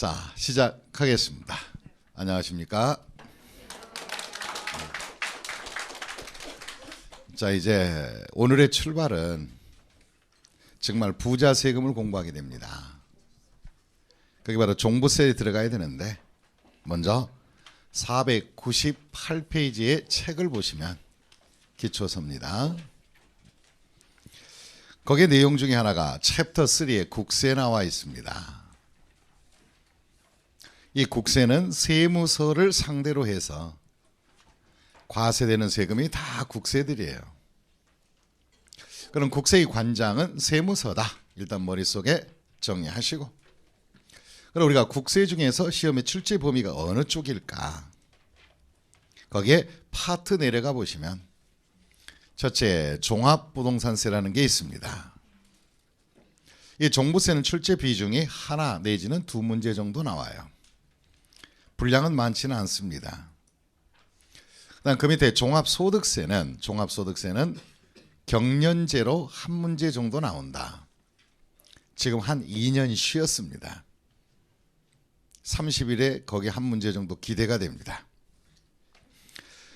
자, 시작하겠습니다. 안녕하십니까? 자, 이제 오늘의 출발은 정말 부자 세금을 공부하게 됩니다. 그게 바로 종부세에 들어가야 되는데, 먼저 498페이지의 책을 보시면 기초서입니다. 거기에 내용 중에 하나가 챕터 3에 국세 나와 있습니다. 이 국세는 세무서를 상대로 해서 과세되는 세금이 다 국세들이에요. 그럼 국세의 관장은 세무서다. 일단 머릿속에 정리하시고, 그럼 우리가 국세 중에서 시험의 출제 범위가 어느 쪽일까? 거기에 파트 내려가 보시면 첫째, 종합부동산세라는 게 있습니다. 이 종부세는 출제 비중이 하나 내지는 두 문제 정도 나와요. 분량은 많지는 않습니다. 그다음 그 밑에 종합소득세는 경년제로 한 문제 정도 나온다. 지금 한 2년 쉬었습니다. 30일에 거기 한 문제 정도 기대가 됩니다.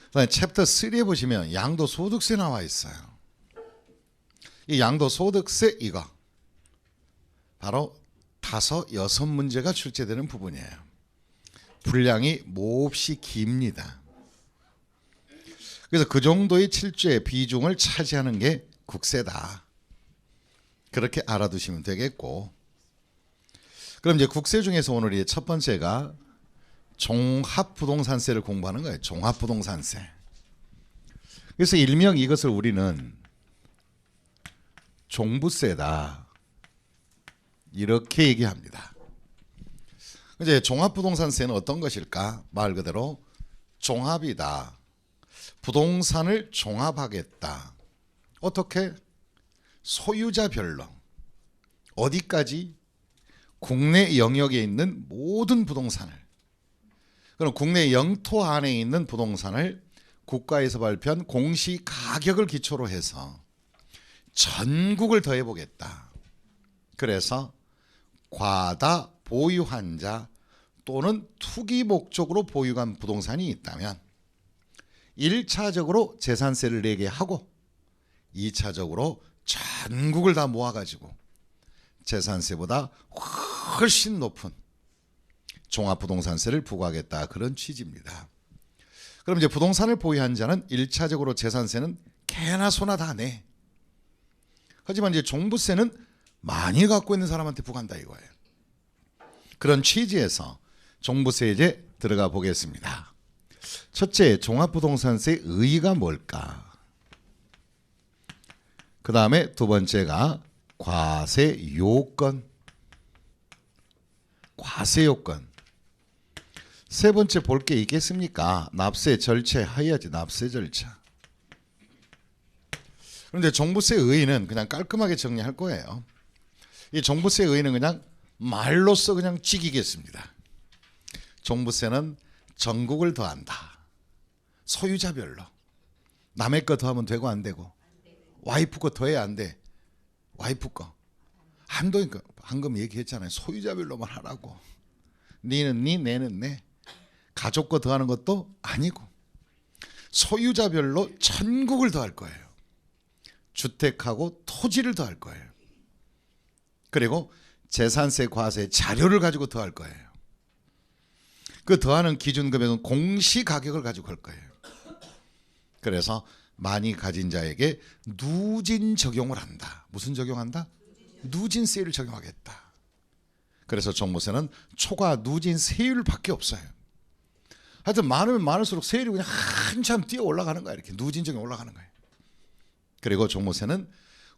그다음에 챕터 3에 보시면 양도소득세 나와 있어요. 이 양도소득세 이거 바로 5, 6문제가 출제되는 부분이에요. 분량이 몹시 깁니다. 그래서 그 정도의 출제 비중을 차지하는 게 국세다. 그렇게 알아두시면 되겠고, 그럼 이제 국세 중에서 오늘 첫 번째가 종합부동산세를 공부하는 거예요. 종합부동산세. 그래서 일명 이것을 우리는 종부세다 이렇게 얘기합니다. 이제 종합부동산세는 어떤 것일까? 말 그대로 종합이다. 부동산을 종합하겠다. 어떻게? 소유자별로 어디까지? 국내 영역에 있는 모든 부동산을, 그럼 국내 영토 안에 있는 부동산을 국가에서 발표한 공시가격을 기초로 해서 전국을 더해보겠다. 그래서 과다 보유한 자 또는 투기 목적으로 보유한 부동산이 있다면 1차적으로 재산세를 내게 하고 2차적으로 전국을 다 모아가지고 재산세보다 훨씬 높은 종합부동산세를 부과하겠다, 그런 취지입니다. 그럼 이제 부동산을 보유한 자는 1차적으로 재산세는 개나 소나 다 내. 하지만 이제 종부세는 많이 갖고 있는 사람한테 부과한다 이거예요. 그런 취지에서 종부세에 이제 들어가 보겠습니다. 첫째, 종합부동산세의 의의가 뭘까? 그 다음에 두 번째가 과세요건. 과세요건. 세 번째 볼 게 있겠습니까? 납세 절차 해야지. 납세 절차. 그런데 종부세 의의는 그냥 깔끔하게 정리할 거예요. 이 종부세 의의는 그냥 말로써 그냥 찍이겠습니다. 종부세는 전국을 더한다. 소유자별로. 남의 거 더하면 되고 안 되고, 와이프 거 더해야 안 돼. 와이프 거 한도니까 방금 얘기했잖아요. 소유자별로만 하라고. 니는 니, 내는 내. 가족 거 더하는 것도 아니고 소유자별로 전국을 더할 거예요. 주택하고 토지를 더할 거예요. 그리고 재산세 과세 자료를 가지고 더할 거예요. 그 더하는 기준 금액은 공시가격을 가지고 할 거예요. 그래서 많이 가진 자에게 누진 적용을 한다. 무슨 적용한다? 누진세율을 적용하겠다. 그래서 종부세는 초과 누진세율밖에 없어요. 하여튼 많으면 많을수록 세율이 그냥 한참 뛰어 올라가는 거야. 이렇게 누진 적용 올라가는 거예요. 그리고 종부세는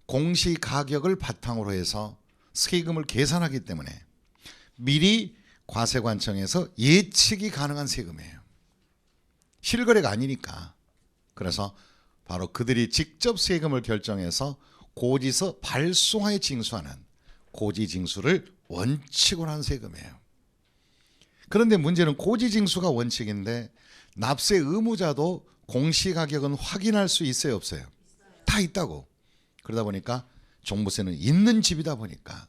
공시가격을 바탕으로 해서 세금을 계산하기 때문에 미리 과세관청에서 예측이 가능한 세금이에요. 실거래가 아니니까. 그래서 바로 그들이 직접 세금을 결정해서 고지서 발송하에 징수하는 고지징수를 원칙으로 한 세금이에요. 그런데 문제는 고지징수가 원칙인데 납세 의무자도 공시가격은 확인할 수 있어요, 없어요? 다 있다고. 그러다 보니까 종부세는 있는 집이다 보니까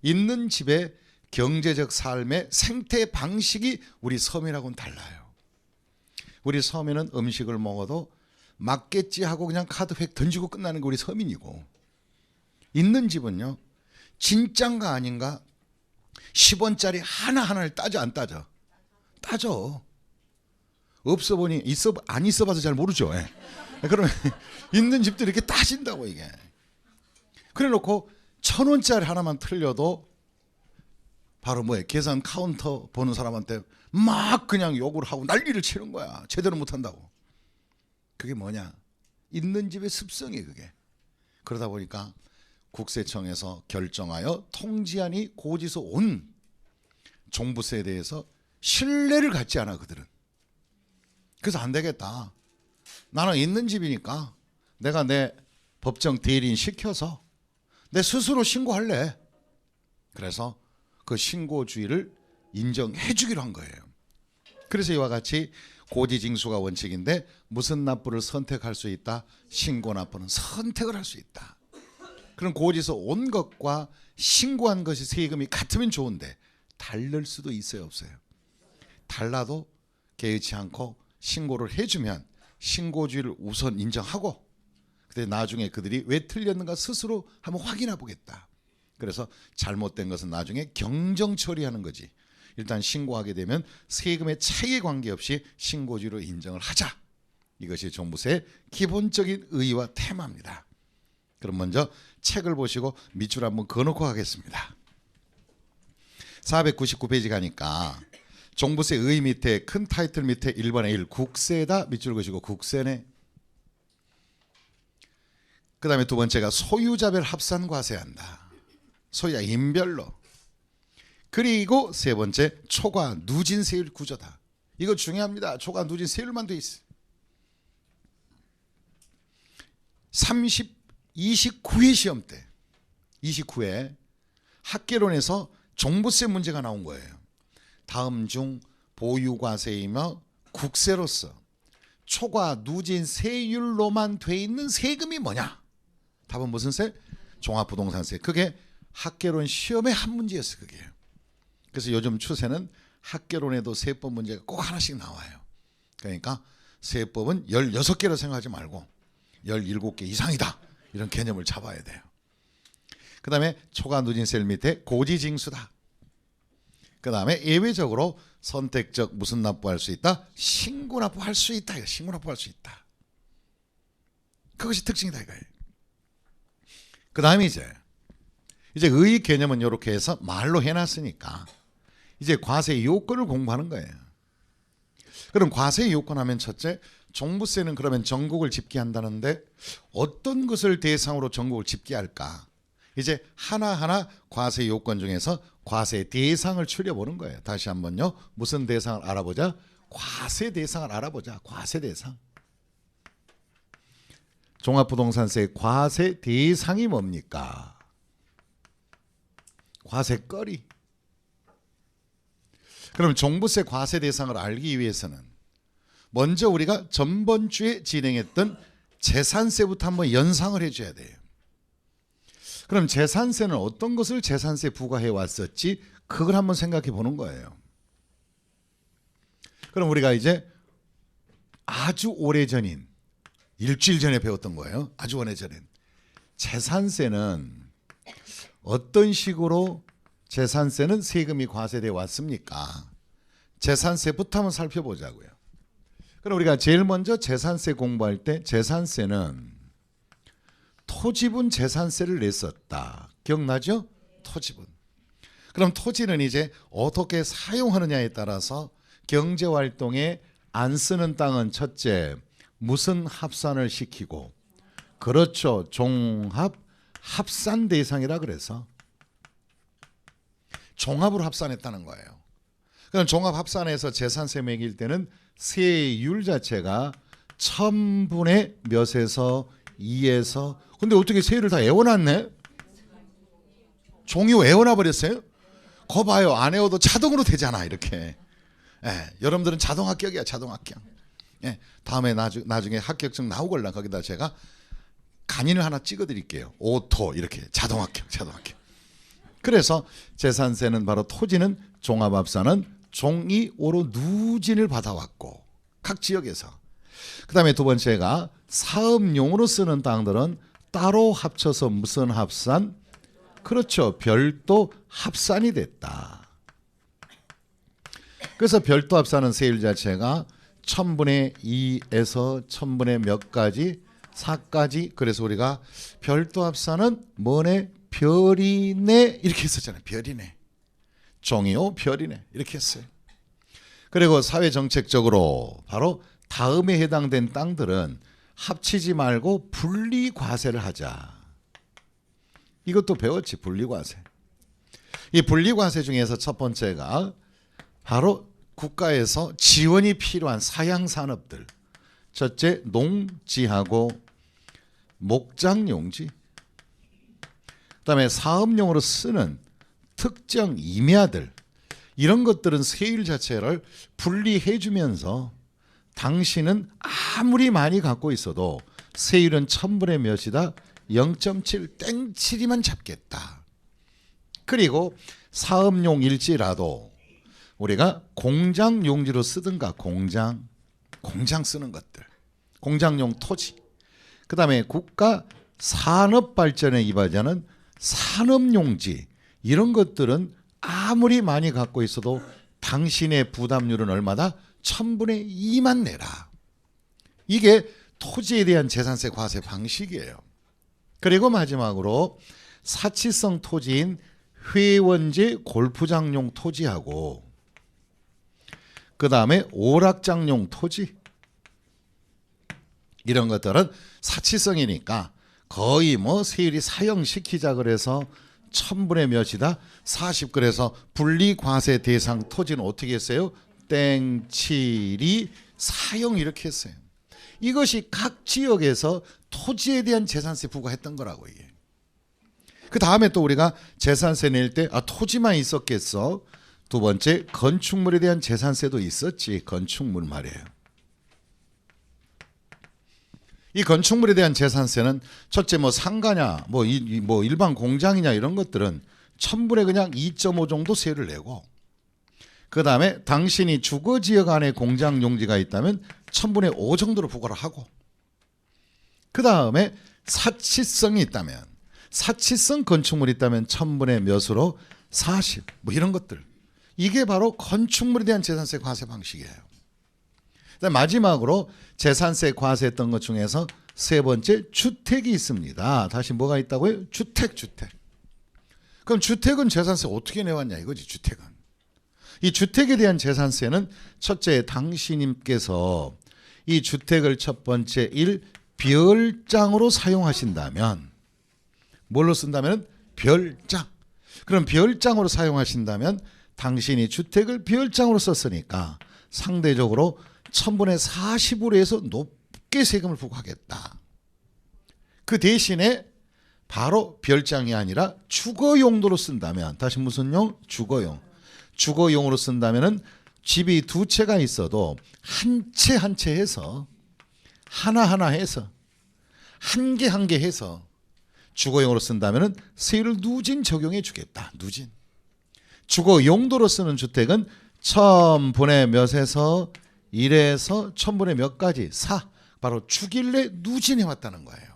있는 집에 경제적 삶의 생태 방식이 우리 서민하고는 달라요. 우리 서민은 음식을 먹어도 맞겠지 하고 그냥 카드 획 던지고 끝나는 게 우리 서민이고, 있는 집은요 진짠가 아닌가 10원짜리 하나하나를 따져 안 따져? 따져. 없어 보니 안 있어 봐서 잘 모르죠. 예. 그러면 있는 집들이 이렇게 따진다고 이게. 그래 놓고 1,000원짜리 하나만 틀려도 바로 뭐예요? 계산 카운터 보는 사람한테 막 그냥 욕을 하고 난리를 치는 거야. 제대로 못한다고. 그게 뭐냐? 있는 집의 습성이 그게. 그러다 보니까 국세청에서 결정하여 통지안이 고지서 온 종부세에 대해서 신뢰를 갖지 않아 그들은. 그래서 안 되겠다. 나는 있는 집이니까 내가 내 법정 대리인 시켜서 내 스스로 신고할래. 그래서 그 신고주의를 인정해 주기로 한 거예요. 그래서 이와 같이 고지징수가 원칙인데 무슨 납부를 선택할 수 있다? 신고 납부는 선택을 할 수 있다. 그럼 고지서 온 것과 신고한 것이 세금이 같으면 좋은데 다를 수도 있어요, 없어요? 달라도 개의치 않고 신고를 해주면 신고주의를 우선 인정하고, 근데 나중에 그들이 왜 틀렸는가 스스로 한번 확인해 보겠다. 그래서 잘못된 것은 나중에 경정 처리하는 거지. 일단 신고하게 되면 세금의 차이에 관계없이 신고주의로 인정을 하자. 이것이 종부세의 기본적인 의의와 테마입니다. 그럼 먼저 책을 보시고 밑줄 한번 그어놓고 가겠습니다. 499페이지 가니까 종부세 의의 밑에 큰 타이틀 밑에 1번에 1 국세다 밑줄 그으시고 국세네. 그 다음에 두 번째가 소유자별 합산 과세한다. 소유자 인별로. 그리고 세 번째 초과 누진 세율 구조다. 이거 중요합니다. 초과 누진 세율만 돼 있어. 29회 시험 때 29회 학개론에서 종부세 문제가 나온 거예요. 다음 중 보유과세이며 국세로서 초과 누진 세율로만 돼 있는 세금이 뭐냐? 답은 무슨 세? 종합부동산세. 그게 학개론 시험의 한 문제였어요. 그게. 그래서 요즘 추세는 학개론에도 세법 문제가 꼭 하나씩 나와요. 그러니까 세법은 16개로 생각하지 말고 17개 이상이다. 이런 개념을 잡아야 돼요. 그 다음에 초과 누진세율 밑에 고지징수다. 그 다음에 예외적으로 선택적 무슨 납부할 수 있다? 신고 납부할 수 있다. 신고 납부할 수 있다. 그것이 특징이다 이거예요. 그 다음에 이제 의의 개념은 이렇게 해서 말로 해놨으니까 이제 과세 요건을 공부하는 거예요. 그럼 과세 요건 하면 첫째, 종부세는 그러면 전국을 집계한다는데 어떤 것을 대상으로 전국을 집계할까? 이제 하나하나 과세 요건 중에서 과세 대상을 추려보는 거예요. 다시 한번요. 무슨 대상을 알아보자? 과세 대상을 알아보자. 과세 대상. 종합부동산세 과세 대상이 뭡니까? 과세거리. 그럼 종부세 과세 대상을 알기 위해서는 먼저 우리가 전번 주에 진행했던 재산세부터 한번 연상을 해줘야 돼요. 그럼 재산세는 어떤 것을 재산세 부과해 왔었지? 그걸 한번 생각해 보는 거예요. 그럼 우리가 이제 아주 오래전인 일주일 전에 배웠던 거예요. 아주 오래전엔 재산세는 어떤 식으로 재산세는 세금이 과세되어 왔습니까? 재산세부터 한번 살펴보자고요. 그럼 우리가 제일 먼저 재산세 공부할 때 재산세는 토지분 재산세를 냈었다. 기억나죠? 토지분. 그럼 토지는 이제 어떻게 사용하느냐에 따라서 경제활동에 안 쓰는 땅은 첫째 무슨 합산을 시키고, 그렇죠, 종합 합산 대상이라 그래서 종합으로 합산했다는 거예요. 그럼 종합 합산해서 재산세 매길 때는 세율 자체가 1000분의 몇에서 2에서, 근데 어떻게 세율을 다 외워놨네? 종이 외워놔 버렸어요? 거 봐요. 안 외워도 자동으로 되잖아 이렇게. 예, 여러분들은 자동 합격이야. 자동 합격. 예, 다음에 나중에 합격증 나오걸라 거기다 제가 간인을 하나 찍어 드릴게요. 오토 이렇게 자동 합격. 자동 합격. 그래서 재산세는 바로 토지는 종합합산은 종이 오로 누진을 받아왔고 각 지역에서. 그 다음에 두 번째가 사업용으로 쓰는 땅들은 따로 합쳐서 무슨 합산? 그렇죠. 별도 합산이 됐다. 그래서 별도 합산은 세율 자체가 1000분의 2에서 1000분의 몇 가지? 4까지. 그래서 우리가 별도 합산은 뭐네? 별이네. 이렇게 했었잖아요. 별이네. 종이요 별이네. 이렇게 했어요. 그리고 사회정책적으로 바로 다음에 해당된 땅들은 합치지 말고 분리과세를 하자. 이것도 배웠지. 분리과세. 이 분리과세 중에서 첫 번째가 바로 국가에서 지원이 필요한 사양산업들. 첫째 농지하고 목장용지. 그다음에 사업용으로 쓰는 특정 임야들. 이런 것들은 세율 자체를 분리해 주면서 당신은 아무리 많이 갖고 있어도 세율은 1000분의 몇이다? 0.7 땡칠이만 잡겠다. 그리고 사업용일지라도 우리가 공장용지로 쓰든가 공장 쓰는 것들, 공장용 토지, 그 다음에 국가 산업발전에 이바지하는 산업용지, 이런 것들은 아무리 많이 갖고 있어도 당신의 부담률은 얼마다? 1000분의 2만 내라. 이게 토지에 대한 재산세 과세 방식이에요. 그리고 마지막으로 사치성 토지인 회원제 골프장용 토지하고 그 다음에 오락장용 토지, 이런 것들은 사치성이니까 거의 뭐 세율이 사형시키자 그래서 1000분의 몇이다? 40. 그래서 분리과세 대상 토지는 어떻게 했어요? 땡칠이 사형 이렇게 했어요. 이것이 각 지역에서 토지에 대한 재산세 부과했던 거라고. 이게. 그 다음에 또 우리가 재산세 낼 때 토지만 있었겠어? 두 번째 건축물에 대한 재산세도 있었지. 건축물 말이에요. 이 건축물에 대한 재산세는 첫째 뭐 상가냐 뭐 일반 공장이냐 이런 것들은 1000분의 그냥 2.5 정도 세를 내고, 그 다음에 당신이 주거지역 안에 공장 용지가 있다면 1000분의 5 정도로 부과를 하고, 그 다음에 사치성이 있다면, 사치성 건축물이 있다면 1000분의 몇으로 40, 뭐 이런 것들. 이게 바로 건축물에 대한 재산세 과세 방식이에요. 마지막으로 재산세 과세했던 것 중에서 세 번째 주택이 있습니다. 다시 뭐가 있다고요? 주택. 그럼 주택은 재산세 어떻게 내왔냐 이거지. 주택은. 이 주택에 대한 재산세는 첫째 당신님께서 이 주택을 첫 번째 별장으로 사용하신다면, 뭘로 쓴다면? 별장. 그럼 별장으로 사용하신다면 당신이 주택을 별장으로 썼으니까 상대적으로 1000분의 40으로 해서 높게 세금을 부과하겠다. 그 대신에 바로 별장이 아니라 주거 용도로 쓴다면, 다시 무슨 용? 주거용. 주거용으로 쓴다면은 집이 두 채가 있어도 한 채 한 채 해서 하나하나 해서 한 개 한 개 해서 주거용으로 쓴다면은 세율을 누진 적용해 주겠다. 누진. 주거 용도로 쓰는 주택은 1000분의 몇에서 1에서 1000분의 몇 가지 4, 바로 주길래 누진해 왔다는 거예요.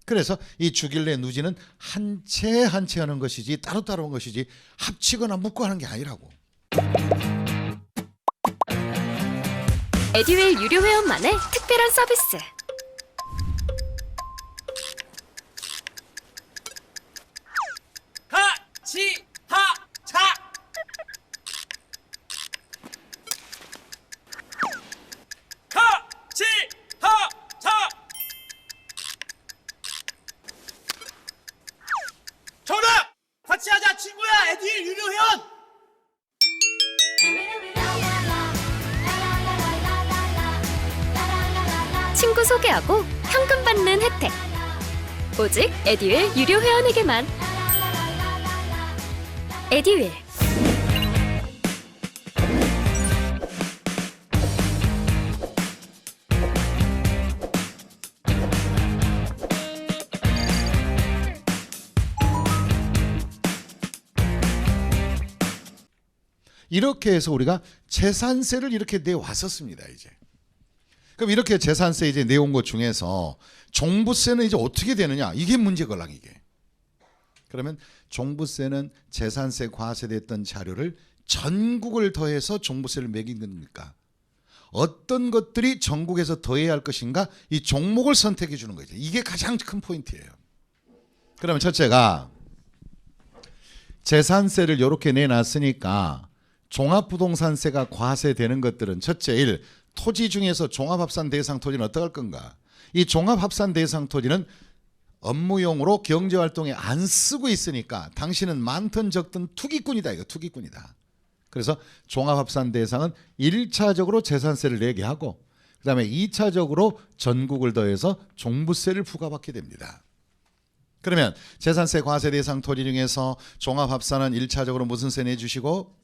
그래서 이 주길래 누진은 한 채 한 채 하는 것이지 따로따로 한 것이지 합치거나 묶고 하는 게 아니라고. 에듀윌 유료 회원만의 특별한 서비스. 하치하차 하치하차 정답! 같이 하자 친구야. 에듀윌 유료 회원. 친구 소개하고 현금 받는 혜택. 오직 에듀윌 유료 회원에게만. 에듀윌. 이렇게 해서 우리가 재산세를 이렇게 내왔었습니다. 이제. 그럼 이렇게 재산세 이제 내온 것 중에서 종부세는 이제 어떻게 되느냐? 이게 문제걸랑 이게. 그러면 종부세는 재산세 과세됐던 자료를 전국을 더해서 종부세를 매긴 겁니까? 어떤 것들이 전국에서 더해야 할 것인가? 이 종목을 선택해 주는 거죠. 이게 가장 큰 포인트예요. 그러면 첫째가 재산세를 이렇게 내놨으니까 종합부동산세가 과세되는 것들은 첫째 1. 토지 중에서 종합합산 대상 토지는 어떻게 할 건가? 이 종합합산 대상 토지는 업무용으로 경제활동에 안 쓰고 있으니까 당신은 많든 적든 투기꾼이다. 이거 투기꾼이다. 그래서 종합합산 대상은 1차적으로 재산세를 내게 하고 그 다음에 2차적으로 전국을 더해서 종부세를 부과받게 됩니다. 그러면 재산세 과세 대상 토지 중에서 종합합산은 1차적으로 무슨 세 내주시고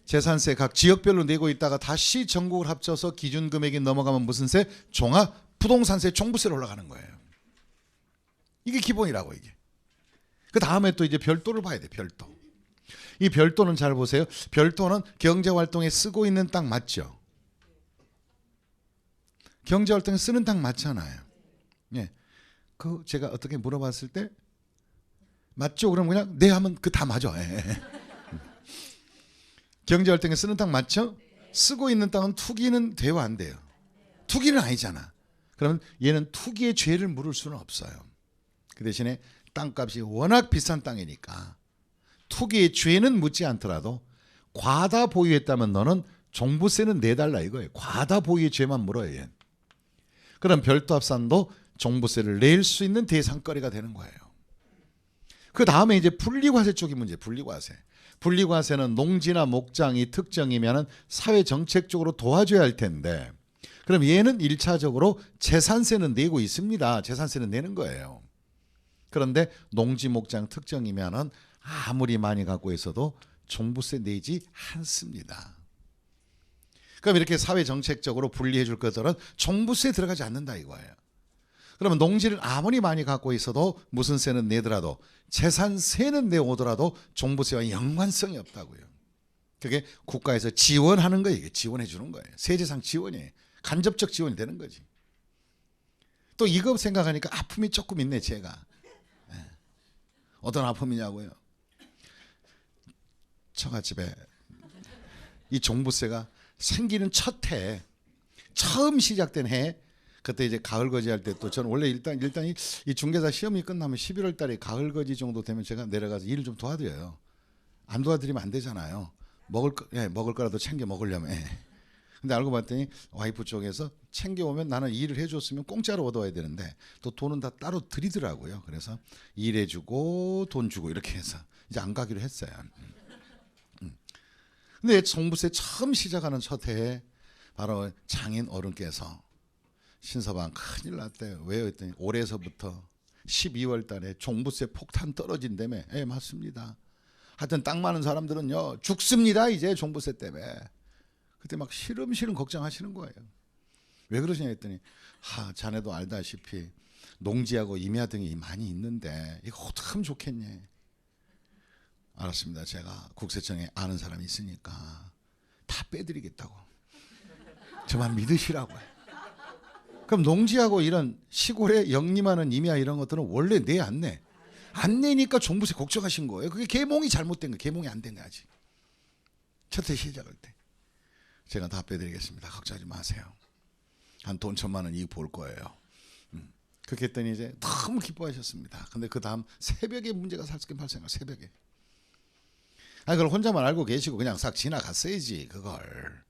재산세 각 지역별로 내고 있다가 다시 전국을 합쳐서 기준 금액이 넘어가면 무슨 세? 종합부동산세 종부세로 올라가는 거예요. 이게 기본이라고 이게. 그 다음에 또 이제 별도를 봐야 돼. 별도. 이 별도는 잘 보세요. 별도는 경제활동에 쓰고 있는 땅 맞죠? 경제활동에 쓰는 땅 맞잖아요. 예. 그 제가 어떻게 물어봤을 때 맞죠? 그럼 그냥 네 하면 그 다 맞아. 예. 경제활동에 쓰는 땅 맞죠? 쓰고 있는 땅은 투기는 돼요 안 돼요? 투기는 아니잖아. 그러면 얘는 투기의 죄를 물을 수는 없어요. 그 대신에 땅값이 워낙 비싼 땅이니까 투기의 죄는 묻지 않더라도 과다 보유했다면 너는 종부세는 내달라 이거예요. 과다 보유의 죄만 물어요. 얘는. 그럼 별도합산도 종부세를 낼 수 있는 대상거리가 되는 거예요. 그 다음에 이제 분리과세 쪽이 문제. 분리과세. 분리과세는 농지나 목장이 특정이면 사회정책적으로 도와줘야 할 텐데 그럼 얘는 1차적으로 재산세는 내고 있습니다. 재산세는 내는 거예요. 그런데 농지 목장 특정이면 아무리 많이 갖고 있어도 종부세 내지 않습니다. 그럼 이렇게 사회정책적으로 분리해 줄 것들은 종부세에 들어가지 않는다 이거예요. 그러면 농지를 아무리 많이 갖고 있어도 무슨 세는 내더라도 재산세는 내오더라도 종부세와 연관성이 없다고요. 그게 국가에서 지원하는 거예요. 이게 지원해 주는 거예요. 세제상 지원이에요. 간접적 지원이 되는 거지. 또 이거 생각하니까 아픔이 조금 있네 제가. 어떤 아픔이냐고요. 처갓집에 이 종부세가 생기는 첫 해 처음 시작된 해 그때 이제 가을거지 할 때 또 저는 원래 일단 이 중개사 시험이 끝나면 11월 달에 가을거지 정도 되면 제가 내려가서 일을 좀 도와드려요. 안 도와드리면 안 되잖아요. 먹을 거라도 챙겨 먹으려면. 근데 알고 봤더니 와이프 쪽에서 챙겨오면 나는 일을 해줬으면 공짜로 얻어와야 되는데 또 돈은 다 따로 드리더라고요. 그래서 일해주고 돈 주고 이렇게 해서 이제 안 가기로 했어요. 근데 종부세 처음 시작하는 첫 해에 바로 장인 어른께서 신서방 큰일 났대요. 왜요? 했더니 올해서부터 12월 달에 종부세 폭탄 떨어진다며. 예, 맞습니다. 하여튼 땅 많은 사람들은요 죽습니다 이제 종부세 때문에. 그때 막 시름시름 걱정하시는 거예요. 왜 그러시냐 했더니 자네도 알다시피 농지하고 임야 등이 많이 있는데 이거 어떻게 하면 좋겠니? 알았습니다. 제가 국세청에 아는 사람이 있으니까 다 빼드리겠다고. 저만 믿으시라고요. 그럼 농지하고 이런 시골에 영림하는 임야 이런 것들은 원래 내 안 내. 안 내니까 종부세 걱정하신 거예요. 그게 계몽이 잘못된 거예요. 계몽이 안 된 거야 아직. 첫 해 시작할 때. 제가 다 빼드리겠습니다. 걱정하지 마세요. 한 돈 1,000만 원 이익 볼 거예요. 그렇게 했더니 이제 너무 기뻐하셨습니다. 근데 그 다음 새벽에 문제가 발생해요. 새벽에. 그걸 혼자만 알고 계시고 그냥 싹 지나갔어야지 그걸.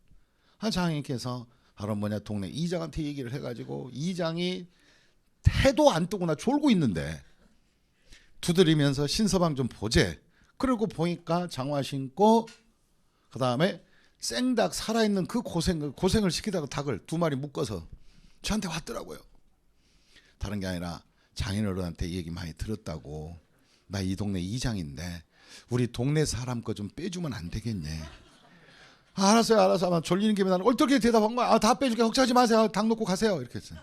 장인께서 바로 동네 이장한테 얘기를 해가지고 이장이 해도 안 뜨거나 졸고 있는데 두드리면서 신서방 좀 보재. 그러고 보니까 장화 신고 그 다음에 생닭 살아있는 그 고생을 시키다가 닭을 2마리 묶어서 저한테 왔더라고요. 다른 게 아니라 장인어른한테 얘기 많이 들었다고. 나 이 동네 이장인데 우리 동네 사람 거 좀 빼주면 안 되겠니? 알았어요. 아마 졸리는 김에 나는 어떻게 대답한 거야? 다 빼줄게. 걱정하지 마세요. 닭 놓고 가세요. 이렇게 했어요.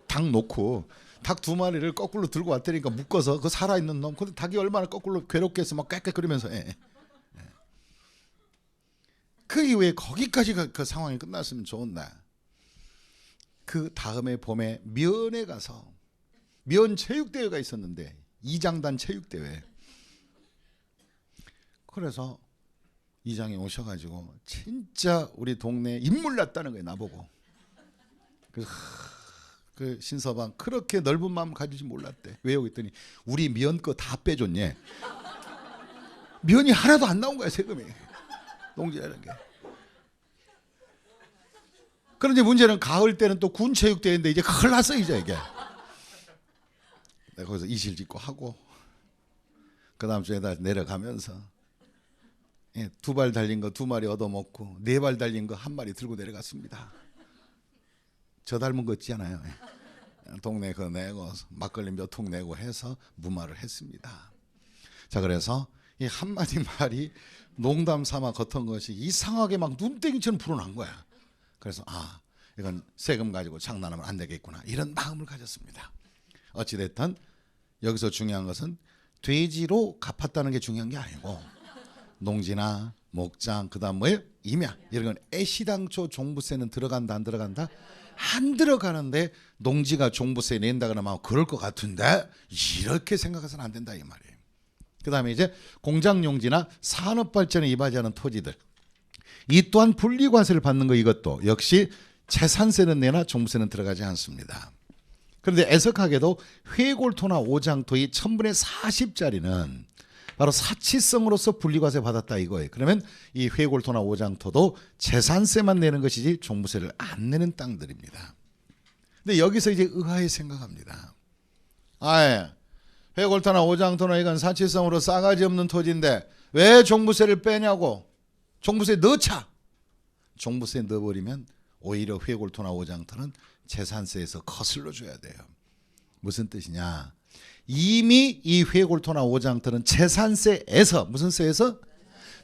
닭 놓고 닭 2마리를 거꾸로 들고 왔다니까 묶어서 그 살아있는 놈. 근데 닭이 얼마나 거꾸로 괴롭게 해서 막 꽥꽥거리면서 그 이후에 거기까지가 그 상황이 끝났으면 좋은데 그 다음에 봄에 면에 가서 면 체육대회가 있었는데 이장단 체육대회. 그래서 이장이 오셔가지고 진짜 우리 동네에 인물 났다는 거예요. 나보고. 그래서 그 신서방 그렇게 넓은 마음 가지지 몰랐대. 왜요? 그랬더니 우리 면 거 다 빼줬니. 면이 하나도 안 나온 거야 세금이. 농지라는 게. 그런데 문제는 가을 때는 또 군체육대회인데 이제 큰일 났어 이제 이게. 내가 거기서 이실 짓고 하고 그 다음 주에 다 내려가면서 2발 달린 거 2마리 얻어먹고 4발 달린 거 1마리 들고 내려갔습니다. 저 닮은 거 있잖아요. 동네 그 내고 막걸리 몇 통 내고 해서 무마를 했습니다. 자, 그래서 이 한마디 말이 농담 삼아 겉은 것이 이상하게 막 눈땡이처럼 불어난 거야. 그래서 이건 세금 가지고 장난하면 안 되겠구나 이런 마음을 가졌습니다. 어찌됐든 여기서 중요한 것은 돼지로 갚았다는 게 중요한 게 아니고 농지나 목장 그다음 뭐예요? 임야 이런 건 애시당초 종부세는 들어간다 안 들어간다? 안 들어가는데 농지가 종부세 낸다 그러면 그럴 것 같은데 이렇게 생각해서는 안 된다 이 말이에요. 그 다음에 이제 공장용지나 산업발전에 이바지하는 토지들 이 또한 분리과세를 받는 거 이것도 역시 재산세는 내나 종부세는 들어가지 않습니다. 그런데 애석하게도 회골토나 오장토의 1000분의 40짜리는 바로 사치성으로서 분리과세 받았다 이거예요. 그러면 이 회골토나 오장토도 재산세만 내는 것이지 종부세를 안 내는 땅들입니다. 근데 여기서 이제 의아해 생각합니다. 회골토나 오장토나 이건 사치성으로 싸가지 없는 토지인데 왜 종부세를 빼냐고. 종부세 넣자. 종부세 넣어버리면 오히려 회골토나 오장토는 재산세에서 거슬러 줘야 돼요. 무슨 뜻이냐. 이미 이 회골토나 오장터는 재산세에서 무슨 세에서?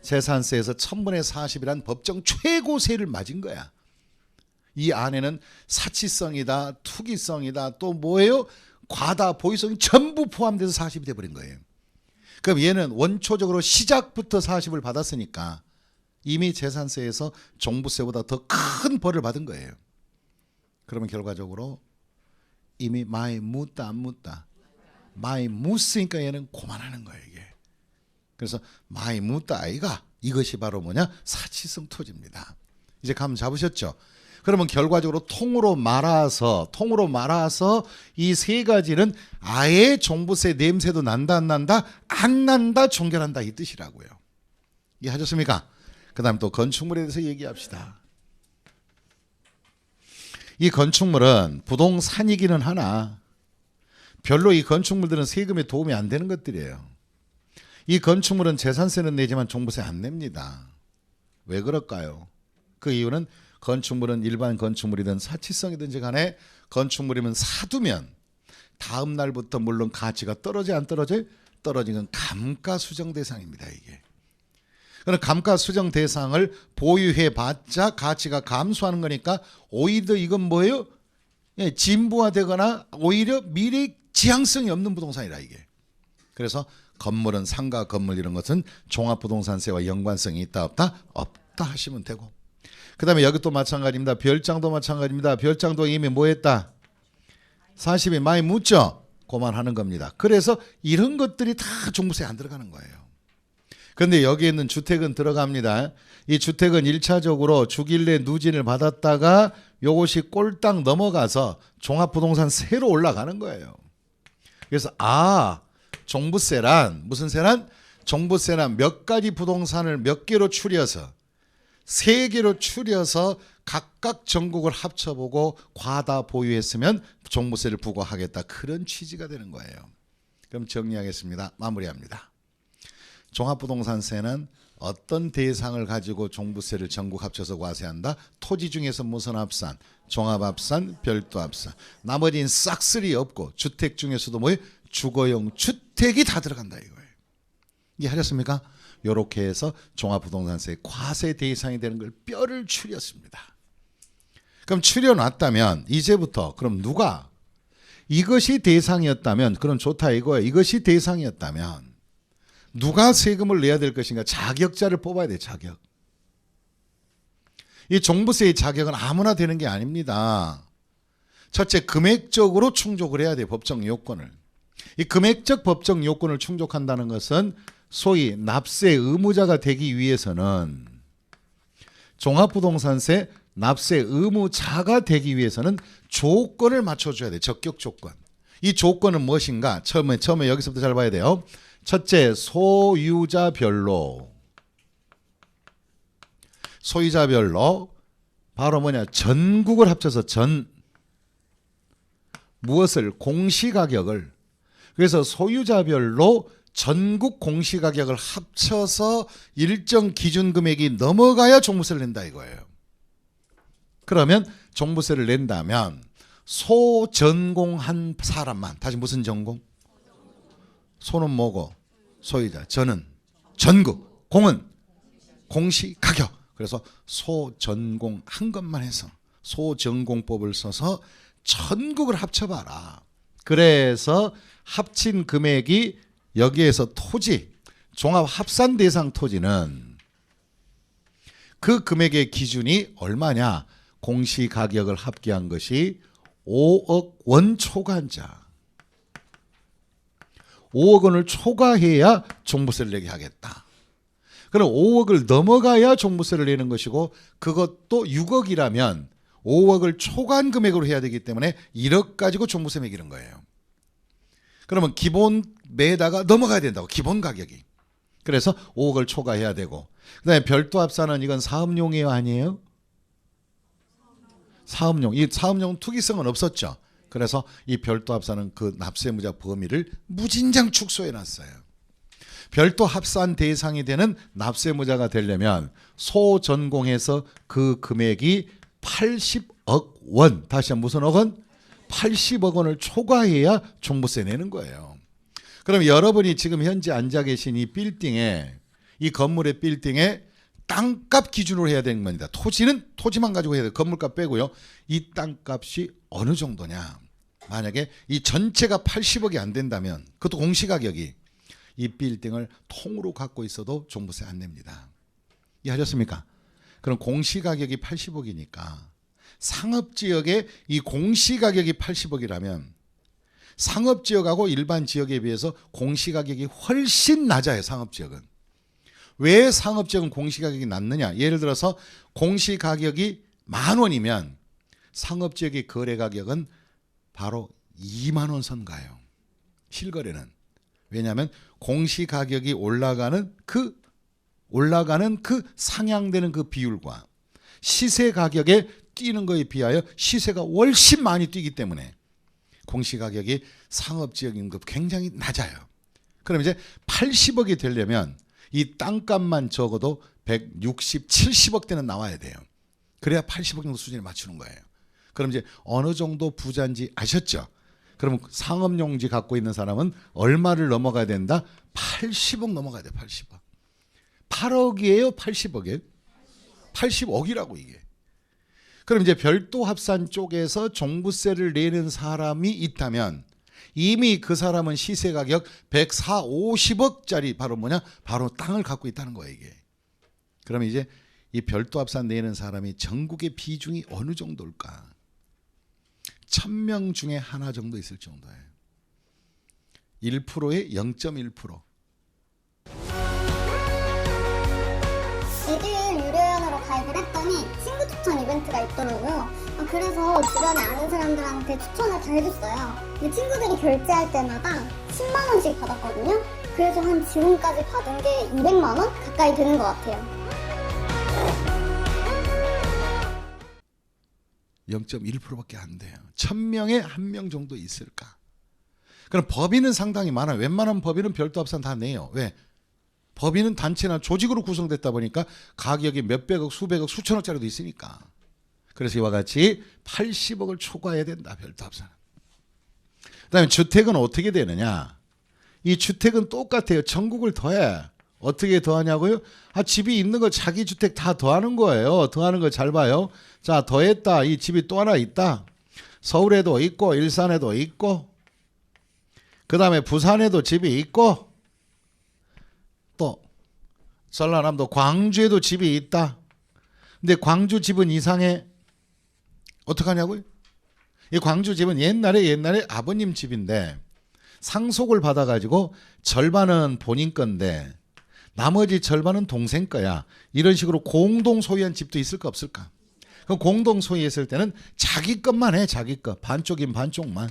재산세에서 1000분의 40이란 법정 최고세를 맞은 거야. 이 안에는 사치성이다 투기성이다 또 뭐예요? 과다 보유성이 전부 포함돼서 40이 돼버린 거예요. 그럼 얘는 원초적으로 시작부터 40을 받았으니까 이미 재산세에서 종부세보다 더 큰 벌을 받은 거예요. 그러면 결과적으로 이미 많이 묻다 안 묻다 많이 묻으니까 얘는 고만하는 거예요 이게. 그래서 많이 묻다 아이가 이것이 바로 뭐냐 사치성 토지입니다. 이제 감 잡으셨죠? 그러면 결과적으로 통으로 말아서 이 세 가지는 아예 종부세 냄새도 난다 안 난다? 안 난다 종결한다 이 뜻이라고요. 이해하셨습니까? 그 다음 또 건축물에 대해서 얘기합시다. 이 건축물은 부동산이기는 하나 별로 이 건축물들은 세금에 도움이 안 되는 것들이에요. 이 건축물은 재산세는 내지만 종부세 안 냅니다. 왜 그럴까요? 그 이유는 건축물은 일반 건축물이든 사치성이든지 간에 건축물이면 사두면 다음 날부터 물론 가치가 떨어져 안 떨어져? 떨어지는 감가수정 대상입니다 이게. 그럼 감가수정 대상을 보유해봤자 가치가 감소하는 거니까 오히려 이건 뭐예요? 진부화되거나 오히려 미래 지향성이 없는 부동산이라 이게. 그래서 건물은 상가 건물 이런 것은 종합부동산세와 연관성이 있다 없다? 없다 하시면 되고. 그 다음에 여기 또 마찬가지입니다. 별장도 마찬가지입니다. 별장도 이미 뭐 했다? 40이 많이 묻죠? 그만하는 겁니다. 그래서 이런 것들이 다 종부세 안 들어가는 거예요. 그런데 여기에 있는 주택은 들어갑니다. 이 주택은 1차적으로 주길래 누진을 받았다가 요것이 꼴딱 넘어가서 종합부동산세로 올라가는 거예요. 그래서 종부세란 무슨 세란? 종부세란 몇 가지 부동산을 몇 개로 추려서 3개로 추려서 각각 전국을 합쳐보고 과다 보유했으면 종부세를 부과하겠다. 그런 취지가 되는 거예요. 그럼 정리하겠습니다. 마무리합니다. 종합부동산세는 어떤 대상을 가지고 종부세를 전국 합쳐서 과세한다? 토지 중에서 무슨 합산? 종합합산, 별도합산. 나머지는 싹쓸이 없고 주택 중에서도 뭐예요? 주거용 주택이 다 들어간다 이거예요. 이해하셨습니까? 이렇게 해서 종합부동산세 과세 대상이 되는 걸 뼈를 추렸습니다. 그럼 추려놨다면 이제부터 그럼 누가 이것이 대상이었다면 그럼 좋다 이거예요. 이것이 대상이었다면 누가 세금을 내야 될 것인가? 자격자를 뽑아야 돼. 자격. 이 종부세의 자격은 아무나 되는 게 아닙니다. 첫째, 금액적으로 충족을 해야 돼요. 법정 요건을. 이 금액적 법정 요건을 충족한다는 것은 소위 납세 의무자가 되기 위해서는, 종합부동산세 납세 의무자가 되기 위해서는 조건을 맞춰줘야 돼요. 적격 조건. 이 조건은 무엇인가? 처음에 여기서부터 잘 봐야 돼요. 첫째, 소유자별로 바로 뭐냐? 전국을 합쳐서 무엇을? 공시가격을. 그래서 소유자별로 전국 공시가격을 합쳐서 일정 기준 금액이 넘어가야 종부세를 낸다 이거예요. 그러면 종부세를 낸다면 소전공한 사람만, 다시 무슨 전공? 소는 뭐고? 소유자. 전은 전국. 공은 공시가격. 그래서 소전공한 것만 해서 소전공법을 써서 전국을 합쳐봐라. 그래서 합친 금액이 여기에서 토지, 종합합산 대상 토지는 그 금액의 기준이 얼마냐? 공시가격을 합계한 것이 5억 원 초과한자. 5억 원을 초과해야 종부세를 내게 하겠다. 그럼 5억을 넘어가야 종부세를 내는 것이고, 그것도 6억이라면 5억을 초과한 금액으로 해야 되기 때문에 1억 가지고 종부세 매기는 거예요. 그러면 기본 매다가 넘어가야 된다고, 기본 가격이. 그래서 5억을 초과해야 되고, 그다음에 별도 합산은 이건 사업용이에요, 아니에요? 사업용. 이 사업용 투기성은 없었죠. 그래서 이 별도 합산은 그 납세무자 범위를 무진장 축소해 놨어요. 별도 합산 대상이 되는 납세무자가 되려면 소전공해서 그 금액이 80억 원, 다시 한번 무슨 억 원? 80억 원을 초과해야 종부세 내는 거예요. 그럼 여러분이 지금 현재 앉아 계신 이 빌딩에, 이 건물의 빌딩에 땅값 기준으로 해야 되는 겁니다. 토지는 토지만 가지고 해야 돼요. 건물값 빼고요. 이 땅값이 어느 정도냐? 만약에 이 전체가 80억이 안 된다면, 그것도 공시가격이, 이 빌딩을 통으로 갖고 있어도 종부세 안 냅니다. 이해하셨습니까? 그럼 공시가격이 80억이니까 상업지역에 이 공시가격이 80억이라면 상업지역하고 일반 지역에 비해서 공시가격이 훨씬 낮아요. 상업지역은. 왜 상업지역은 공시가격이 낮느냐? 예를 들어서 공시가격이 10,000원이면 상업지역의 거래가격은 바로 20,000원 선 가요. 실거래는. 왜냐하면 공시가격이 올라가는 그 상향되는 그 비율과 시세가격에 뛰는 거에 비하여 시세가 훨씬 많이 뛰기 때문에 공시가격이 상업지역인 것 굉장히 낮아요. 그럼 이제 80억이 되려면 이 땅값만 적어도 160, 70억대는 나와야 돼요. 그래야 80억 정도 수준에 맞추는 거예요. 그럼 이제 어느 정도 부자인지 아셨죠? 그럼 상업용지 갖고 있는 사람은 얼마를 넘어가야 된다? 80억 넘어가야 돼. 80억. 8억이에요? 80억이에요? 80억이라고 이게. 그럼 이제 별도 합산 쪽에서 종부세를 내는 사람이 있다면 이미 그 사람은 시세가격 140, 50억짜리 바로 뭐냐? 바로 땅을 갖고 있다는 거예요 이게. 그럼 이제 이 별도 합산 내는 사람이 전국의 비중이 어느 정도일까? 1000명 중에 하나 정도 있을 정도예요. 1%에 0.1%. 에듀윌 유료연으로 가입을 했더니 친구 추천 이벤트가 있더라고요. 그래서 주변에 아는 사람들한테 추천을 다 해줬어요. 근데 친구들이 결제할 때마다 10만 원씩 받았거든요. 그래서 한 지금까지 받은 게 200만 원 가까이 되는 것 같아요. 0.1%밖에 안 돼요. 1000명에 1명 정도 있을까? 그럼 법인은 상당히 많아요. 웬만한 법인은 별도 합산 다 내요. 왜? 법인은 단체나 조직으로 구성됐다 보니까 가격이 몇백억, 수백억, 수천억짜리도 있으니까. 그래서 이와 같이 80억을 초과해야 된다. 별도 합산. 그다음에 주택은 어떻게 되느냐? 이 주택은 똑같아요. 전국을 더해. 어떻게 더하냐고요? 집이 있는 거 자기 주택 다 더하는 거예요. 더하는 거 잘 봐요. 자, 더했다. 이 집이 또 하나 있다. 서울에도 있고 일산에도 있고 그 다음에 부산에도 집이 있고 또 전라남도 광주에도 집이 있다. 근데 광주 집은 이상해. 어떡하냐고요? 이 광주 집은 옛날에 아버님 집인데 상속을 받아가지고 절반은 본인 건데 나머지 절반은 동생 거야. 이런 식으로 공동 소유한 집도 있을까 없을까? 그 공동 소유했을 때는 자기 것만 해. 자기 것. 반쪽인 반쪽만.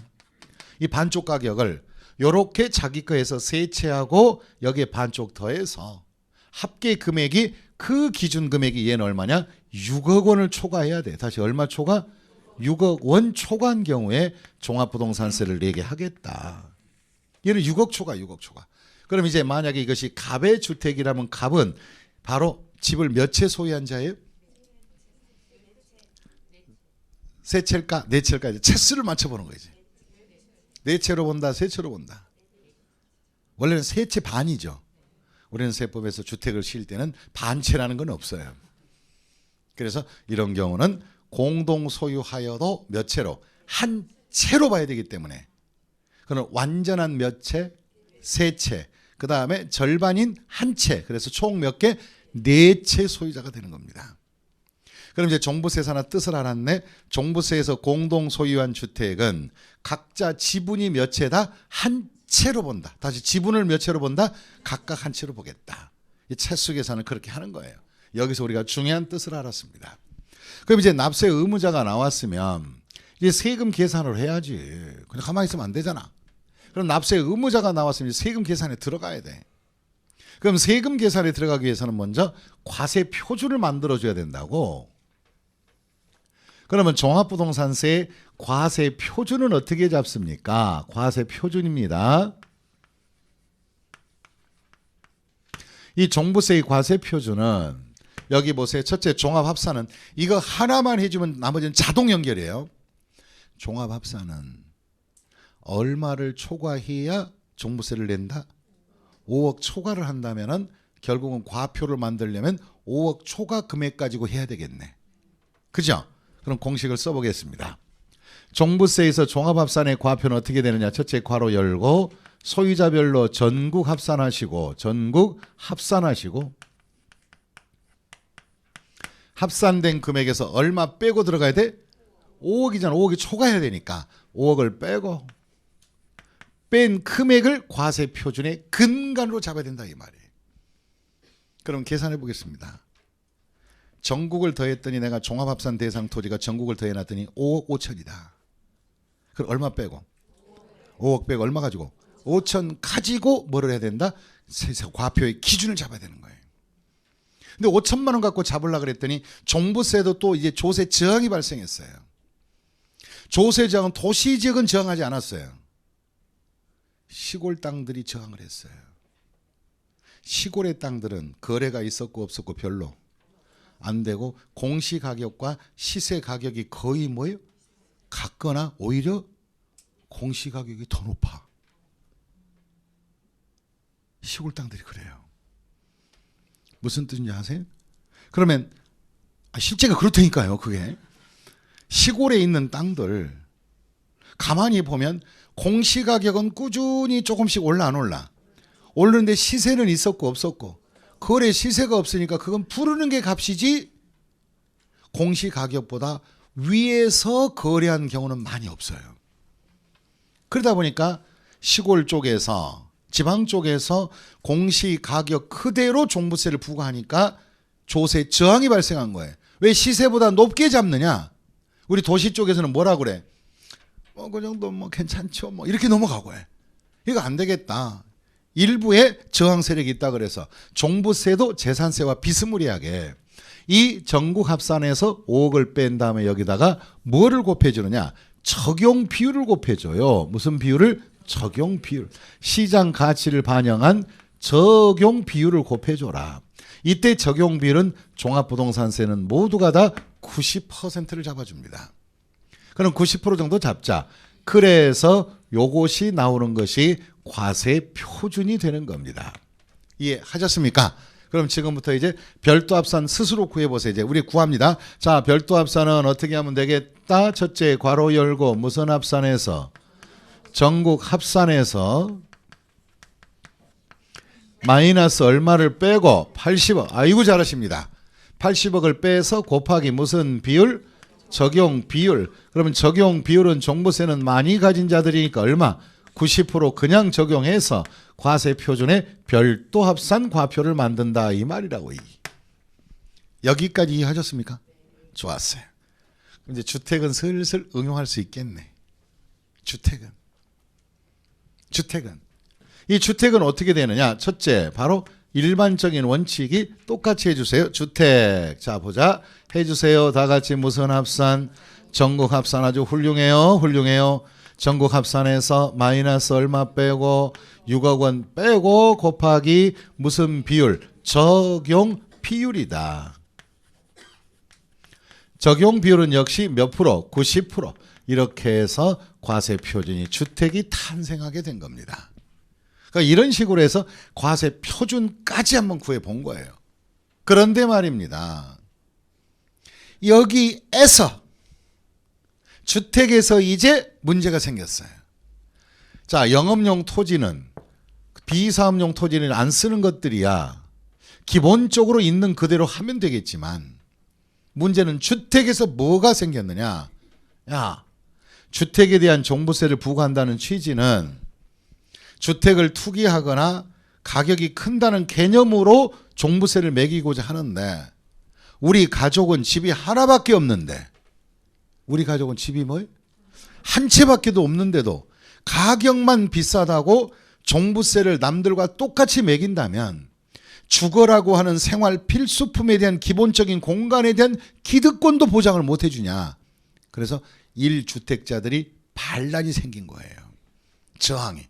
이 반쪽 가격을 요렇게 자기 거에서 세채하고 여기에 반쪽 더해서 합계 금액이 그 기준 금액이 얘는 얼마냐? 6억 원을 초과해야 돼. 다시 얼마 초과? 6억 원 초과한 경우에 종합부동산세를 내게 하겠다. 얘는 6억 초과, 6억 초과. 그럼 이제 만약에 이것이 갑의 주택이라면 갑은 바로 집을 몇 채 소유한 자예요? 세 채일까? 네 채일까? 이제 채수를 맞춰보는 거지. 네 채로 본다, 세 채로 본다. 원래는 세 채 반이죠. 우리는 세법에서 주택을 실 때는 반채라는 건 없어요. 그래서 이런 경우는 공동 소유하여도 몇 채로? 한 채로 봐야 되기 때문에 그는 완전한 몇 채? 세 채. 그 다음에 절반인 한 채. 그래서 총 몇 개? 네 채 소유자가 되는 겁니다. 그럼 이제 종부세에서 하나 뜻을 알았네. 종부세에서 공동 소유한 주택은 각자 지분이 몇 채다? 한 채로 본다. 다시 지분을 몇 채로 본다? 각각 한 채로 보겠다. 이 채수 계산을 그렇게 하는 거예요. 여기서 우리가 중요한 뜻을 알았습니다. 그럼 이제 납세 의무자가 나왔으면 이제 세금 계산을 해야지. 그냥 가만히 있으면 안 되잖아. 그럼 납세 의무자가 나왔으면 세금 계산에 들어가야 돼. 그럼 세금 계산에 들어가기 위해서는 먼저 과세 표준을 만들어줘야 된다고. 그러면 종합부동산세 과세 표준은 어떻게 잡습니까? 과세 표준입니다. 이 종부세의 과세 표준은 여기 보세요. 첫째 종합합산은 이거 하나만 해주면 나머지는 자동 연결이에요. 종합합산은 얼마를 초과해야 종부세를 낸다? 5억 초과를 한다면은 결국은 과표를 만들려면 5억 초과 금액 가지고 해야 되겠네. 그죠? 그럼 공식을 써보겠습니다. 종부세에서 종합합산의 과표는 어떻게 되느냐? 첫째 괄호 열고 소유자별로 전국 합산하시고 합산된 금액에서 얼마 빼고 들어가야 돼? 5억이잖아. 5억이 초과해야 되니까 5억을 빼고 뺀 금액을 과세 표준의 근간으로 잡아야 된다 이 말이에요. 그럼 계산해 보겠습니다. 전국을 더했더니 내가 종합합산 대상 토지가 전국을 더해놨더니 5억 5천이다. 그럼 얼마 빼고? 5억 빼고 얼마 가지고? 5천 가지고 뭐를 해야 된다? 과표의 기준을 잡아야 되는 거예요. 근데 5천만 원 갖고 잡으려고 그랬더니 종부세도 또 이제 조세 저항이 발생했어요. 조세 저항은 도시 지역은 저항하지 않았어요. 시골 땅들이 저항을 했어요. 시골의 땅들은 거래가 있었고 없었고 별로 안 되고 공시가격과 시세가격이 거의 뭐예요? 같거나 오히려 공시가격이 더 높아. 시골 땅들이 그래요. 무슨 뜻인지 아세요? 그러면 실제가 그렇다니까요. 그게 시골에 있는 땅들 가만히 보면 공시가격은 꾸준히 조금씩 올라 안 올라? 오르는데 시세는 있었고 없었고 거래 시세가 없으니까 그건 부르는 게 값이지 공시가격보다 위에서 거래한 경우는 많이 없어요. 그러다 보니까 시골 쪽에서 지방 쪽에서 공시가격 그대로 종부세를 부과하니까 조세 저항이 발생한 거예요. 왜 시세보다 높게 잡느냐? 우리 도시 쪽에서는 뭐라 그래? 그 정도 뭐 괜찮죠. 뭐 이렇게 넘어가고 해. 이거 안 되겠다. 일부에 저항 세력이 있다 그래서 종부세도 재산세와 비스무리하게 이 전국 합산에서 5억을 뺀 다음에 여기다가 뭐를 곱해주느냐? 적용 비율을 곱해줘요. 무슨 비율을? 적용 비율. 시장 가치를 반영한 적용 비율을 곱해줘라. 이때 적용 비율은 종합부동산세는 모두가 다 90%를 잡아줍니다. 그럼 90% 정도 잡자. 그래서 요것이 나오는 것이 과세 표준이 되는 겁니다. 이해하셨습니까? 그럼 지금부터 이제 별도 합산 스스로 구해보세요. 이제 우리 구합니다. 자, 별도 합산은 어떻게 하면 되겠다? 첫째 괄호 열고 무슨 합산에서? 전국 합산에서 마이너스 얼마를 빼고 80억. 아이고 잘하십니다. 80억을 빼서 곱하기 무슨 비율? 적용 비율. 그러면 적용 비율은 종부세는 많이 가진 자들이니까 얼마? 90% 그냥 적용해서 과세 표준에 별도 합산 과표를 만든다 이 말이라고. 여기까지 이해하셨습니까? 좋았어요. 이제 주택은 슬슬 응용할 수 있겠네. 주택은 이 주택은 어떻게 되느냐? 첫째, 바로 일반적인 원칙이 똑같이 해주세요. 주택. 자, 보자. 해주세요. 다 같이 무슨 합산? 전국 합산. 아주 훌륭해요. 훌륭해요. 전국 합산에서 마이너스 얼마 빼고 6억 원 빼고 곱하기 무슨 비율? 적용 비율이다. 적용 비율은 역시 몇 프로? 90%. 이렇게 해서 과세 표준이 주택이 탄생하게 된 겁니다. 그러니까 이런 식으로 해서 과세 표준까지 한번 구해 본 거예요. 그런데 말입니다. 여기에서 주택에서 이제 문제가 생겼어요. 자, 영업용 토지는 비사업용 토지는 안 쓰는 것들이야. 기본적으로 있는 그대로 하면 되겠지만 문제는 주택에서 뭐가 생겼느냐? 야, 주택에 대한 종부세를 부과한다는 취지는 주택을 투기하거나 가격이 큰다는 개념으로 종부세를 매기고자 하는데 우리 가족은 집이 하나밖에 없는데 우리 가족은 집이 뭐예요? 한 채밖에도 없는데도 가격만 비싸다고 종부세를 남들과 똑같이 매긴다면 주거라고 하는 생활 필수품에 대한 기본적인 공간에 대한 기득권도 보장을 못 해주냐. 그래서 1주택자들이 반란이 생긴 거예요. 저항이.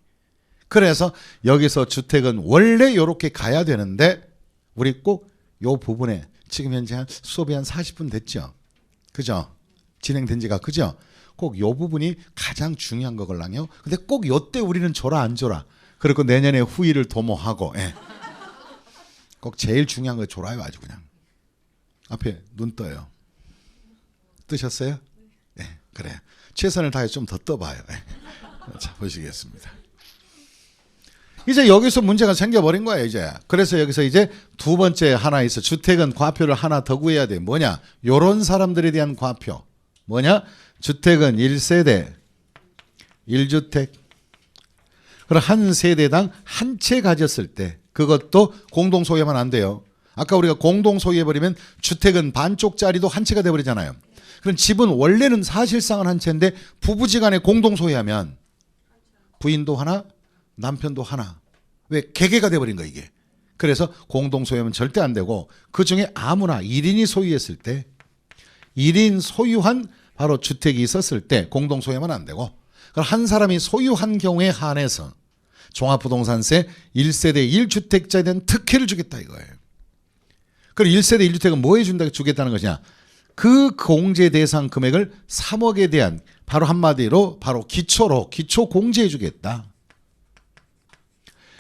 그래서 여기서 주택은 원래 이렇게 가야 되는데 우리 꼭 이 부분에 지금 현재 수업이 한 40분 됐죠. 그죠? 진행된 지가 그죠? 꼭 이 부분이 가장 중요한 거걸랑요. 근데 꼭 요때 우리는 줘라 안 줘라. 그리고 내년에 후일을 도모하고 꼭 제일 중요한 거 줘라요. 아주 그냥. 앞에 눈 떠요. 뜨셨어요? 네, 그래. 최선을 다해서 좀 더 떠봐요. 자, 보시겠습니다. 이제 여기서 문제가 생겨버린 거예요, 이제. 그래서 여기서 이제 두 번째 하나 있어. 주택은 과표를 하나 더 구해야 돼. 뭐냐? 요런 사람들에 대한 과표. 뭐냐? 주택은 1세대, 1주택. 그럼 한 세대당 한 채 가졌을 때 그것도 공동 소유하면 안 돼요. 아까 우리가 공동 소유해버리면 주택은 반쪽짜리도 한 채가 돼버리잖아요. 그럼 집은 원래는 사실상은 한 채인데 부부지간에 공동 소유하면 부인도 하나, 남편도 하나. 왜? 개개가 돼버린 거야 이게. 그래서 공동 소유하면 절대 안 되고 그중에 아무나 1인이 소유했을 때 1인 소유한 바로 주택이 있었을 때 공동 소유하면 안 되고 그럼 한 사람이 소유한 경우에 한해서 종합부동산세 1세대 1주택자에 대한 특혜를 주겠다 이거예요. 그럼 1세대 1주택은 뭐 해준다고 주겠다는 것이냐? 그 공제 대상 금액을 3억에 대한 바로 한마디로 바로 기초 공제해 주겠다.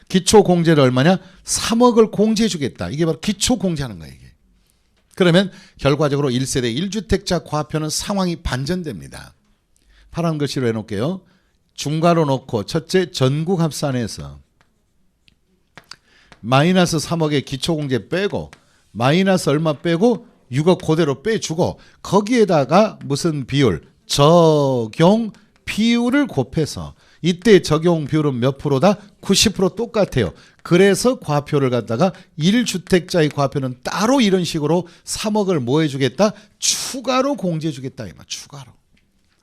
기초 공제를 얼마냐? 3억을 공제해 주겠다. 이게 바로 기초 공제하는 거예요. 이게. 그러면 결과적으로 1세대 1주택자 과표는 상황이 반전됩니다. 파란 글씨로 해놓을게요. 중괄호 놓고 첫째 전국 합산해서 마이너스 3억의 기초공제 빼고 마이너스 얼마 빼고 6억 그대로 빼주고 거기에다가 무슨 비율? 적용 비율을 곱해서 이때 적용 비율은 몇 프로다? 90% 똑같아요. 그래서 과표를 갖다가 1주택자의 과표는 따로 이런 식으로 3억을 뭐 해주겠다? 추가로 공제해 주겠다. 이 말. 추가로.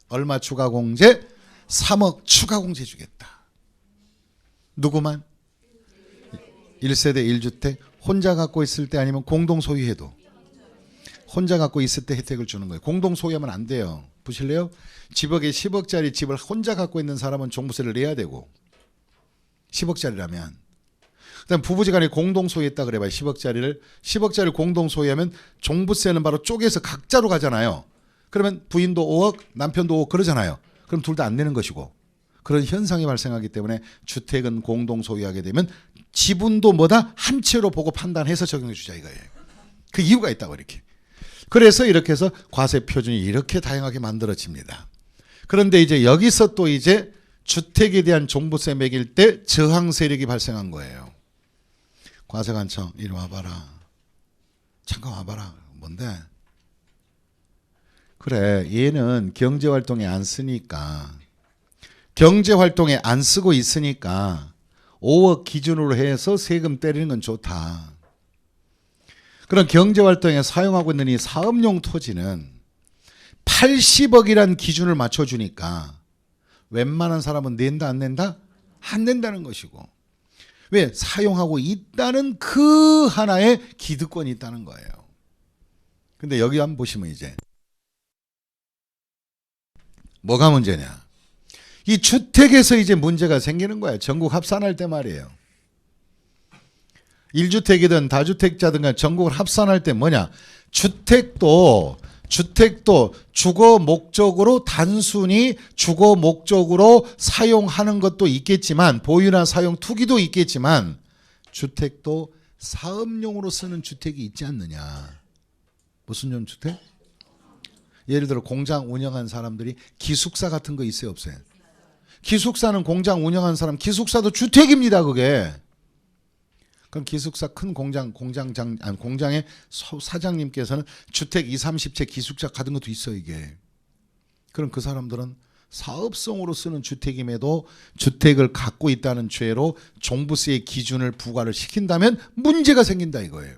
얼마 추가 공제? 3억 추가 공제해 주겠다. 누구만? 1세대 1주택 혼자 갖고 있을 때 아니면 공동 소유해도 혼자 갖고 있을 때 혜택을 주는 거예요. 공동 소유하면 안 돼요. 보실래요? 10억짜리 집을 혼자 갖고 있는 사람은 종부세를 내야 되고 10억짜리라면 그다음 부부지간에 공동 소유했다 그래봐요. 10억짜리를 공동 소유하면 종부세는 바로 쪼개서 각자로 가잖아요. 그러면 부인도 5억 남편도 5억 그러잖아요. 그럼 둘 다 안 내는 것이고 그런 현상이 발생하기 때문에 주택은 공동 소유하게 되면 지분도 뭐다? 한 채로 보고 판단해서 적용해 주자 이거예요. 그 이유가 있다고 이렇게. 그래서 이렇게 해서 과세 표준이 이렇게 다양하게 만들어집니다. 그런데 이제 여기서 또 이제 주택에 대한 종부세 매길 때 저항 세력이 발생한 거예요. 과세관청 이리 와봐라. 잠깐 와봐라. 뭔데? 그래, 얘는 경제활동에 안 쓰니까, 경제활동에 안 쓰고 있으니까 5억 기준으로 해서 세금 때리는 건 좋다. 그런 경제활동에 사용하고 있는 이 사업용 토지는 80억이란 기준을 맞춰주니까 웬만한 사람은 낸다 안 낸다? 안 낸다는 것이고, 왜? 사용하고 있다는 그 하나의 기득권이 있다는 거예요. 근데 여기 한번 보시면 이제 뭐가 문제냐? 이 주택에서 이제 문제가 생기는 거예요. 전국 합산할 때 말이에요. 1주택이든 다주택자든 간 전국을 합산할 때 뭐냐? 주택도 주거 목적으로 단순히 주거 목적으로 사용하는 것도 있겠지만, 보유나 사용 투기도 있겠지만, 주택도 사업용으로 쓰는 주택이 있지 않느냐. 무슨 용 주택? 예를 들어 공장 운영한 사람들이 기숙사 같은 거 있어요, 없어요? 기숙사는 공장 운영한 사람, 기숙사도 주택입니다, 그게. 그럼 기숙사 큰 공장의 사장님께서는 주택 20, 30채 기숙사 가든 것도 있어, 이게. 그럼 그 사람들은 사업성으로 쓰는 주택임에도 주택을 갖고 있다는 죄로 종부세의 기준을 부과를 시킨다면 문제가 생긴다 이거예요.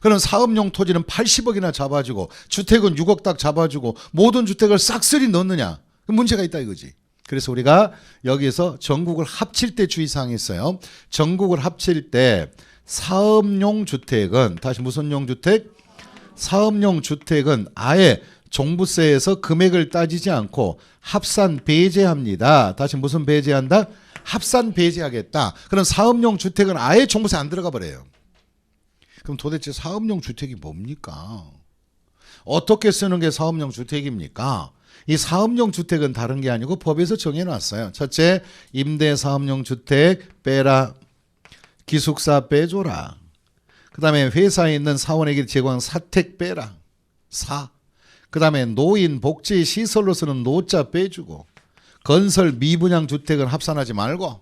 그럼 사업용 토지는 80억이나 잡아주고 주택은 6억 딱 잡아주고 모든 주택을 싹쓸이 넣느냐? 문제가 있다 이거지. 그래서 우리가 여기서 전국을 합칠 때 주의사항이 있어요. 전국을 합칠 때 사업용 주택은, 다시 무슨 용 주택? 사업용 주택은 아예 종부세에서 금액을 따지지 않고 합산 배제합니다. 다시 무슨 배제한다? 합산 배제하겠다. 그럼 사업용 주택은 아예 종부세 안 들어가 버려요. 그럼 도대체 사업용 주택이 뭡니까? 어떻게 쓰는 게 사업용 주택입니까? 이 사업용 주택은 다른 게 아니고 법에서 정해놨어요. 첫째, 임대 사업용 주택 빼라. 기숙사 빼줘라. 그 다음에 회사에 있는 사원에게 제공한 사택 빼라. 그 다음에 노인 복지 시설로 쓰는 노자 빼주고, 건설 미분양 주택은 합산하지 말고,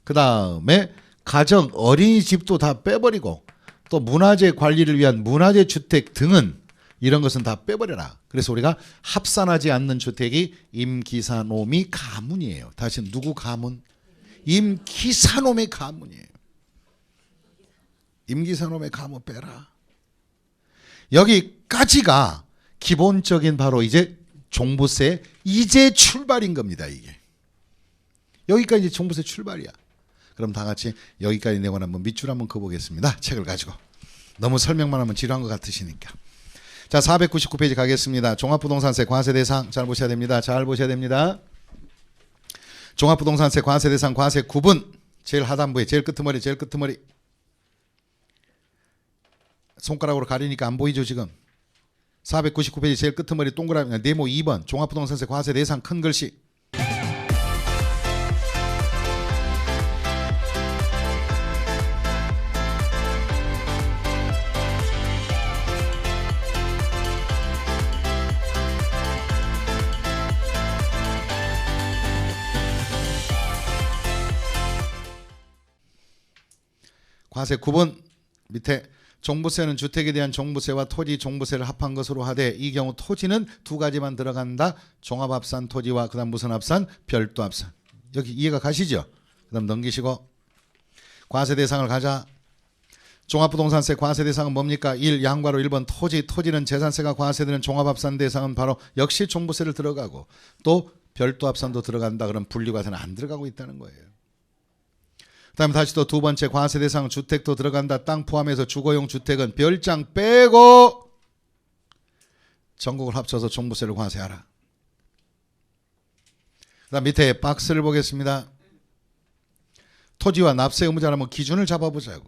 그 다음에 가정 어린이집도 다 빼버리고, 또 문화재 관리를 위한 문화재 주택 등은 이런 것은 다 빼버려라. 그래서 우리가 합산하지 않는 주택이 임기사노미 가문이에요. 다시 누구 가문? 임기사놈의 가문이에요. 임기사놈의 가문 빼라. 여기까지가 기본적인 바로 이제 종부세 이제 출발인 겁니다. 이게 여기까지 이제 종부세 출발이야. 그럼 다 같이 여기까지 내용 한번 밑줄 한번 그어보겠습니다. 책을 가지고. 너무 설명만 하면 지루한 것 같으시니까. 자, 499페이지 가겠습니다. 종합부동산세 과세 대상 잘 보셔야 됩니다. 잘 보셔야 됩니다. 종합부동산세 과세 대상 과세 구분 제일 하단부에 제일 끄트머리 손가락으로 가리니까 안 보이죠 지금. 499페이지 제일 끄트머리 동그라미 네모 2번 종합부동산세 과세 대상 큰 글씨. 과세 9번 밑에 종부세는 주택에 대한 종부세와 토지 종부세를 합한 것으로 하되 이 경우 토지는 두 가지만 들어간다. 종합합산 토지와 그 다음 무슨 합산? 별도 합산. 여기 이해가 가시죠? 그 다음 넘기시고 과세 대상을 가자. 종합부동산세 과세 대상은 뭡니까? 1. 양과로 1번 토지는 재산세가 과세되는 종합합산 대상은 바로 역시 종부세를 들어가고 또 별도 합산도 들어간다. 그럼 분리과세는 안 들어가고 있다는 거예요. 그 다음에 다시 또 두 번째 과세 대상 주택도 들어간다. 땅 포함해서 주거용 주택은 별장 빼고 전국을 합쳐서 종부세를 과세하라. 그 다음 밑에 박스를 보겠습니다. 토지와 납세 의무자라면 기준을 잡아보자고.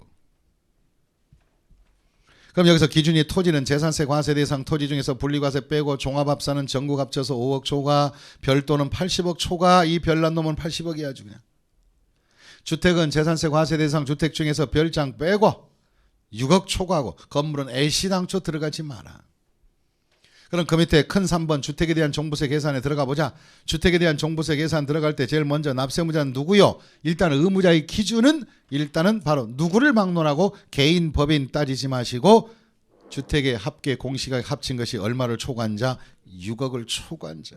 그럼 여기서 기준이 토지는 재산세 과세 대상 토지 중에서 분리과세 빼고 종합합산은 전국 합쳐서 5억 초과, 별도는 80억 초과. 이 별난 놈은 80억이 아주 그냥. 주택은 재산세 과세 대상 주택 중에서 별장 빼고 6억 초과하고 건물은 애시당초 들어가지 마라. 그럼 그 밑에 큰 3번 주택에 대한 종부세 계산에 들어가 보자. 주택에 대한 종부세 계산 들어갈 때 제일 먼저 납세 의무자는 누구요? 일단 의무자의 기준은 일단은 바로 누구를 막론하고 개인 법인 따지지 마시고 주택의 합계 공시가격 합친 것이 얼마를 초과한 자? 6억을 초과한 자.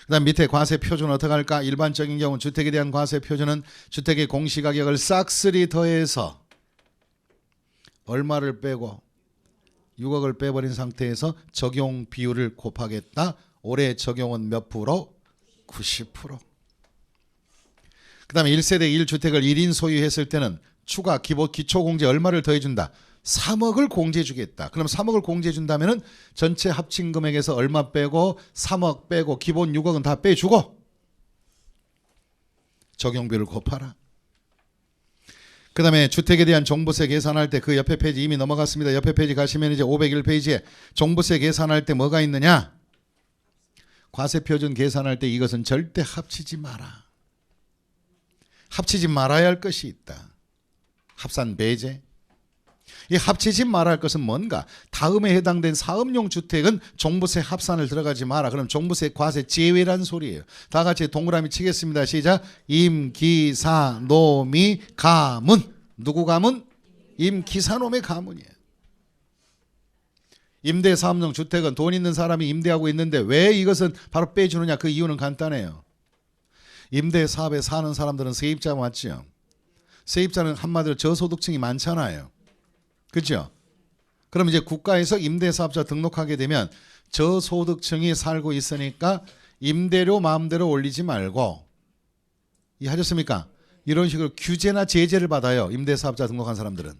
그 다음 밑에 과세 표준은 어떻게 할까? 일반적인 경우 주택에 대한 과세 표준은 주택의 공시가격을 싹쓸이 더해서 얼마를 빼고 6억을 빼버린 상태에서 적용 비율을 곱하겠다. 올해 적용은 몇 프로? 90%. 그 다음에 1세대 1주택을 1인 소유했을 때는 추가 기초공제 얼마를 더해준다? 3억을 공제해주겠다. 그럼 3억을 공제해준다면 전체 합친 금액에서 얼마 빼고 3억 빼고 기본 6억은 다 빼주고 적용비를 곱하라. 그 다음에 주택에 대한 종부세 계산할 때 그 옆에 페이지 이미 넘어갔습니다. 옆에 페이지 가시면 이제 501페이지에 종부세 계산할 때 뭐가 있느냐? 과세표준 계산할 때 이것은 절대 합치지 마라. 합치지 말아야 할 것이 있다. 합산 배제. 이 합치지 말아야 할 것은 뭔가? 다음에 해당된 사업용 주택은 종부세 합산을 들어가지 마라. 그럼 종부세 과세 제외란 소리예요. 다 같이 동그라미 치겠습니다. 시작. 임, 기, 사, 노미, 가문. 누구 가문? 임, 기, 사, 노의 가문이에요. 임대 사업용 주택은 돈 있는 사람이 임대하고 있는데 왜 이것은 바로 빼주느냐? 그 이유는 간단해요. 임대 사업에 사는 사람들은 세입자 맞죠? 세입자는 한마디로 저소득층이 많잖아요. 그렇죠? 그럼 이제 국가에서 임대사업자 등록하게 되면 저소득층이 살고 있으니까 임대료 마음대로 올리지 말고, 이해하셨습니까? 이런 식으로 규제나 제재를 받아요. 임대사업자 등록한 사람들은.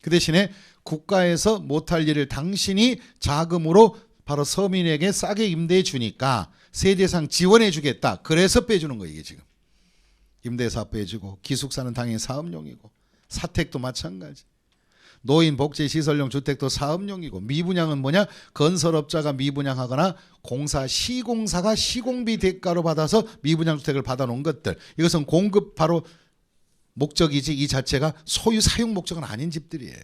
그 대신에 국가에서 못할 일을 당신이 자금으로 바로 서민에게 싸게 임대해 주니까 세대상 지원해 주겠다. 그래서 빼주는 거예요. 이게 지금. 임대사업 빼주고, 기숙사는 당연히 사업용이고, 사택도 마찬가지. 노인 복지 시설용 주택도 사업용이고, 미분양은 뭐냐? 건설업자가 미분양하거나 시공사가 시공비 대가로 받아서 미분양 주택을 받아놓은 것들. 이것은 공급 바로 목적이지 이 자체가 소유 사용 목적은 아닌 집들이에요.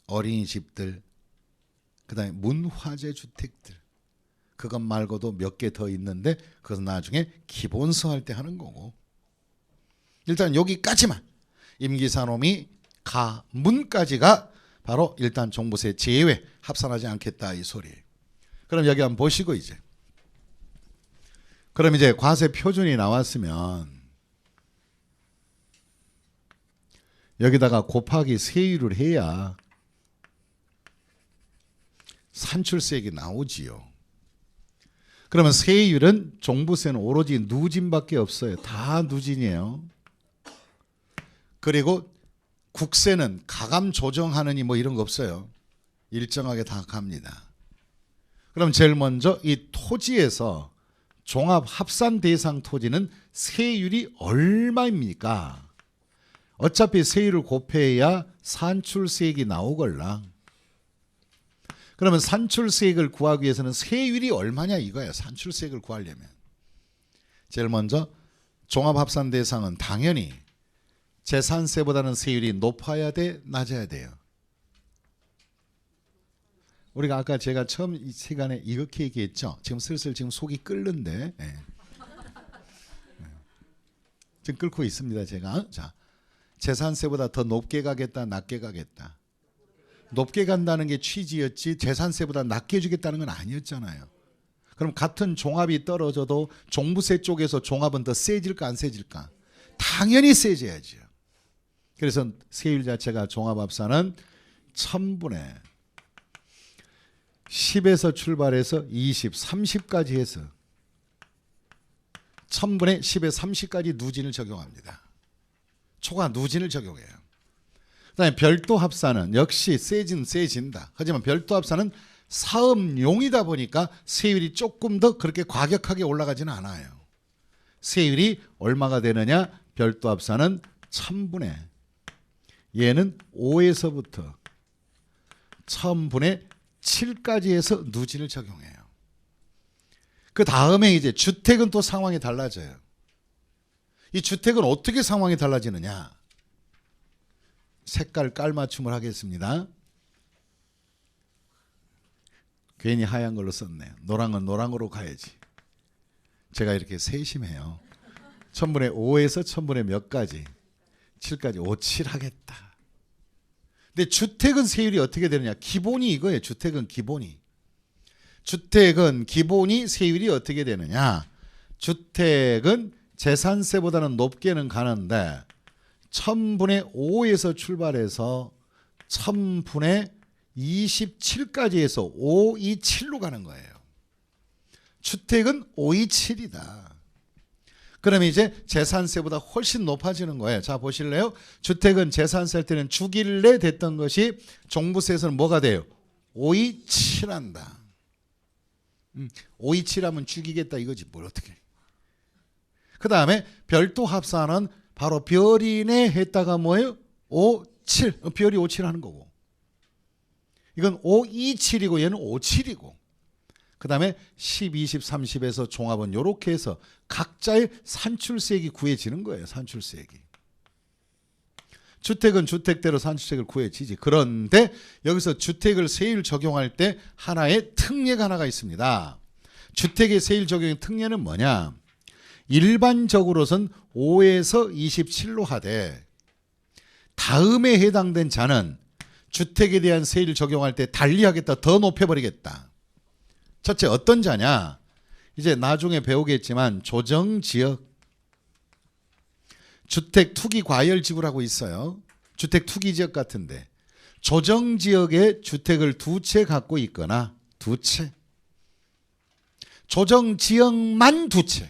어린이집들, 그다음에 문화재 주택들. 그것 말고도 몇 개 더 있는데 그것은 나중에 기본서 할 때 하는 거고. 일단 여기까지만 임기사놈이 가문까지가 바로 일단 종부세 제외, 합산하지 않겠다 이 소리예요. 그럼 여기 한번 보시고 이제. 그럼 이제 과세 표준이 나왔으면 여기다가 곱하기 세율을 해야 산출세액이 나오지요. 그러면 세율은 종부세는 오로지 누진밖에 없어요. 다 누진이에요. 그리고 국세는 가감 조정하느니 뭐 이런 거 없어요. 일정하게 다 갑니다. 그럼 제일 먼저 이 토지에서 종합 합산 대상 토지는 세율이 얼마입니까? 어차피 세율을 곱해야 산출세액이 나오걸라. 그러면 산출세액을 구하기 위해서는 세율이 얼마냐 이거야. 산출세액을 구하려면. 제일 먼저 종합합산 대상은 당연히 재산세보다는 세율이 높아야 돼, 낮아야 돼요? 우리가 아까 제가 처음 이 시간에 이렇게 얘기했죠. 지금 슬슬 지금 속이 끓는데, 지금 끓고 있습니다. 제가. 자, 재산세보다 더 높게 가겠다, 낮게 가겠다. 높게 간다는 게 취지였지 재산세보다 낮게 주겠다는 건 아니었잖아요. 그럼 같은 종합이 떨어져도 종부세 쪽에서 종합은 더 세질까 안 세질까? 당연히 세져야죠. 그래서 세율 자체가 종합합산은 1000분의 10에서 출발해서 20, 30까지 해서 1000분의 10에 30까지 누진을 적용합니다. 초과 누진을 적용해요. 그다음에 별도 합산은 역시 세진다. 하지만 별도 합산은 사업용이다 보니까 세율이 조금 더 그렇게 과격하게 올라가지는 않아요. 세율이 얼마가 되느냐? 별도 합산은 1000분의 얘는 5에서부터 1000분의 7까지 해서 누진을 적용해요. 그 다음에 이제 주택은 또 상황이 달라져요. 이 주택은 어떻게 상황이 달라지느냐? 색깔 깔맞춤을 하겠습니다. 괜히 하얀 걸로 썼네요. 노랑은 노랑으로 가야지. 제가 이렇게 세심해요. 1000분의 5에서 1000분의 몇 가지? 7까지 5, 7 하겠다. 근데 주택은 세율이 어떻게 되느냐? 기본이 이거예요. 주택은 기본이. 주택은 기본이 세율이 어떻게 되느냐? 주택은 재산세보다는 높게는 가는데 1000분의 5에서 출발해서 1000분의 27까지 해서 527로 가는 거예요. 주택은 527이다. 그러면 이제 재산세보다 훨씬 높아지는 거예요. 자, 보실래요? 주택은 재산세 할 때는 주길래 됐던 것이 종부세에서는 뭐가 돼요? 527 한다. 527 하면 죽이겠다 이거지 뭘 어떻게. 그 다음에 별도 합산은 바로 별이네 했다가 뭐예요? 57. 별이 57 하는 거고. 이건 527이고 얘는 57이고. 그 다음에 10, 20, 30에서 종합은 이렇게 해서 각자의 산출세액이 구해지는 거예요. 산출세액이. 주택은 주택대로 산출세액을 구해지지. 그런데 여기서 주택을 세율 적용할 때 하나의 특례가 하나가 있습니다. 주택의 세율 적용의 특례는 뭐냐? 일반적으로선 5에서 27로 하되 다음에 해당된 자는 주택에 대한 세율 적용할 때 달리하겠다. 더 높여버리겠다. 첫째 어떤 자냐? 이제 나중에 배우겠지만 조정지역 주택 투기 과열 지구라고 있어요. 주택 투기 지역 같은데 조정지역에 주택을 2채 갖고 있거나 2채 조정지역만 2채.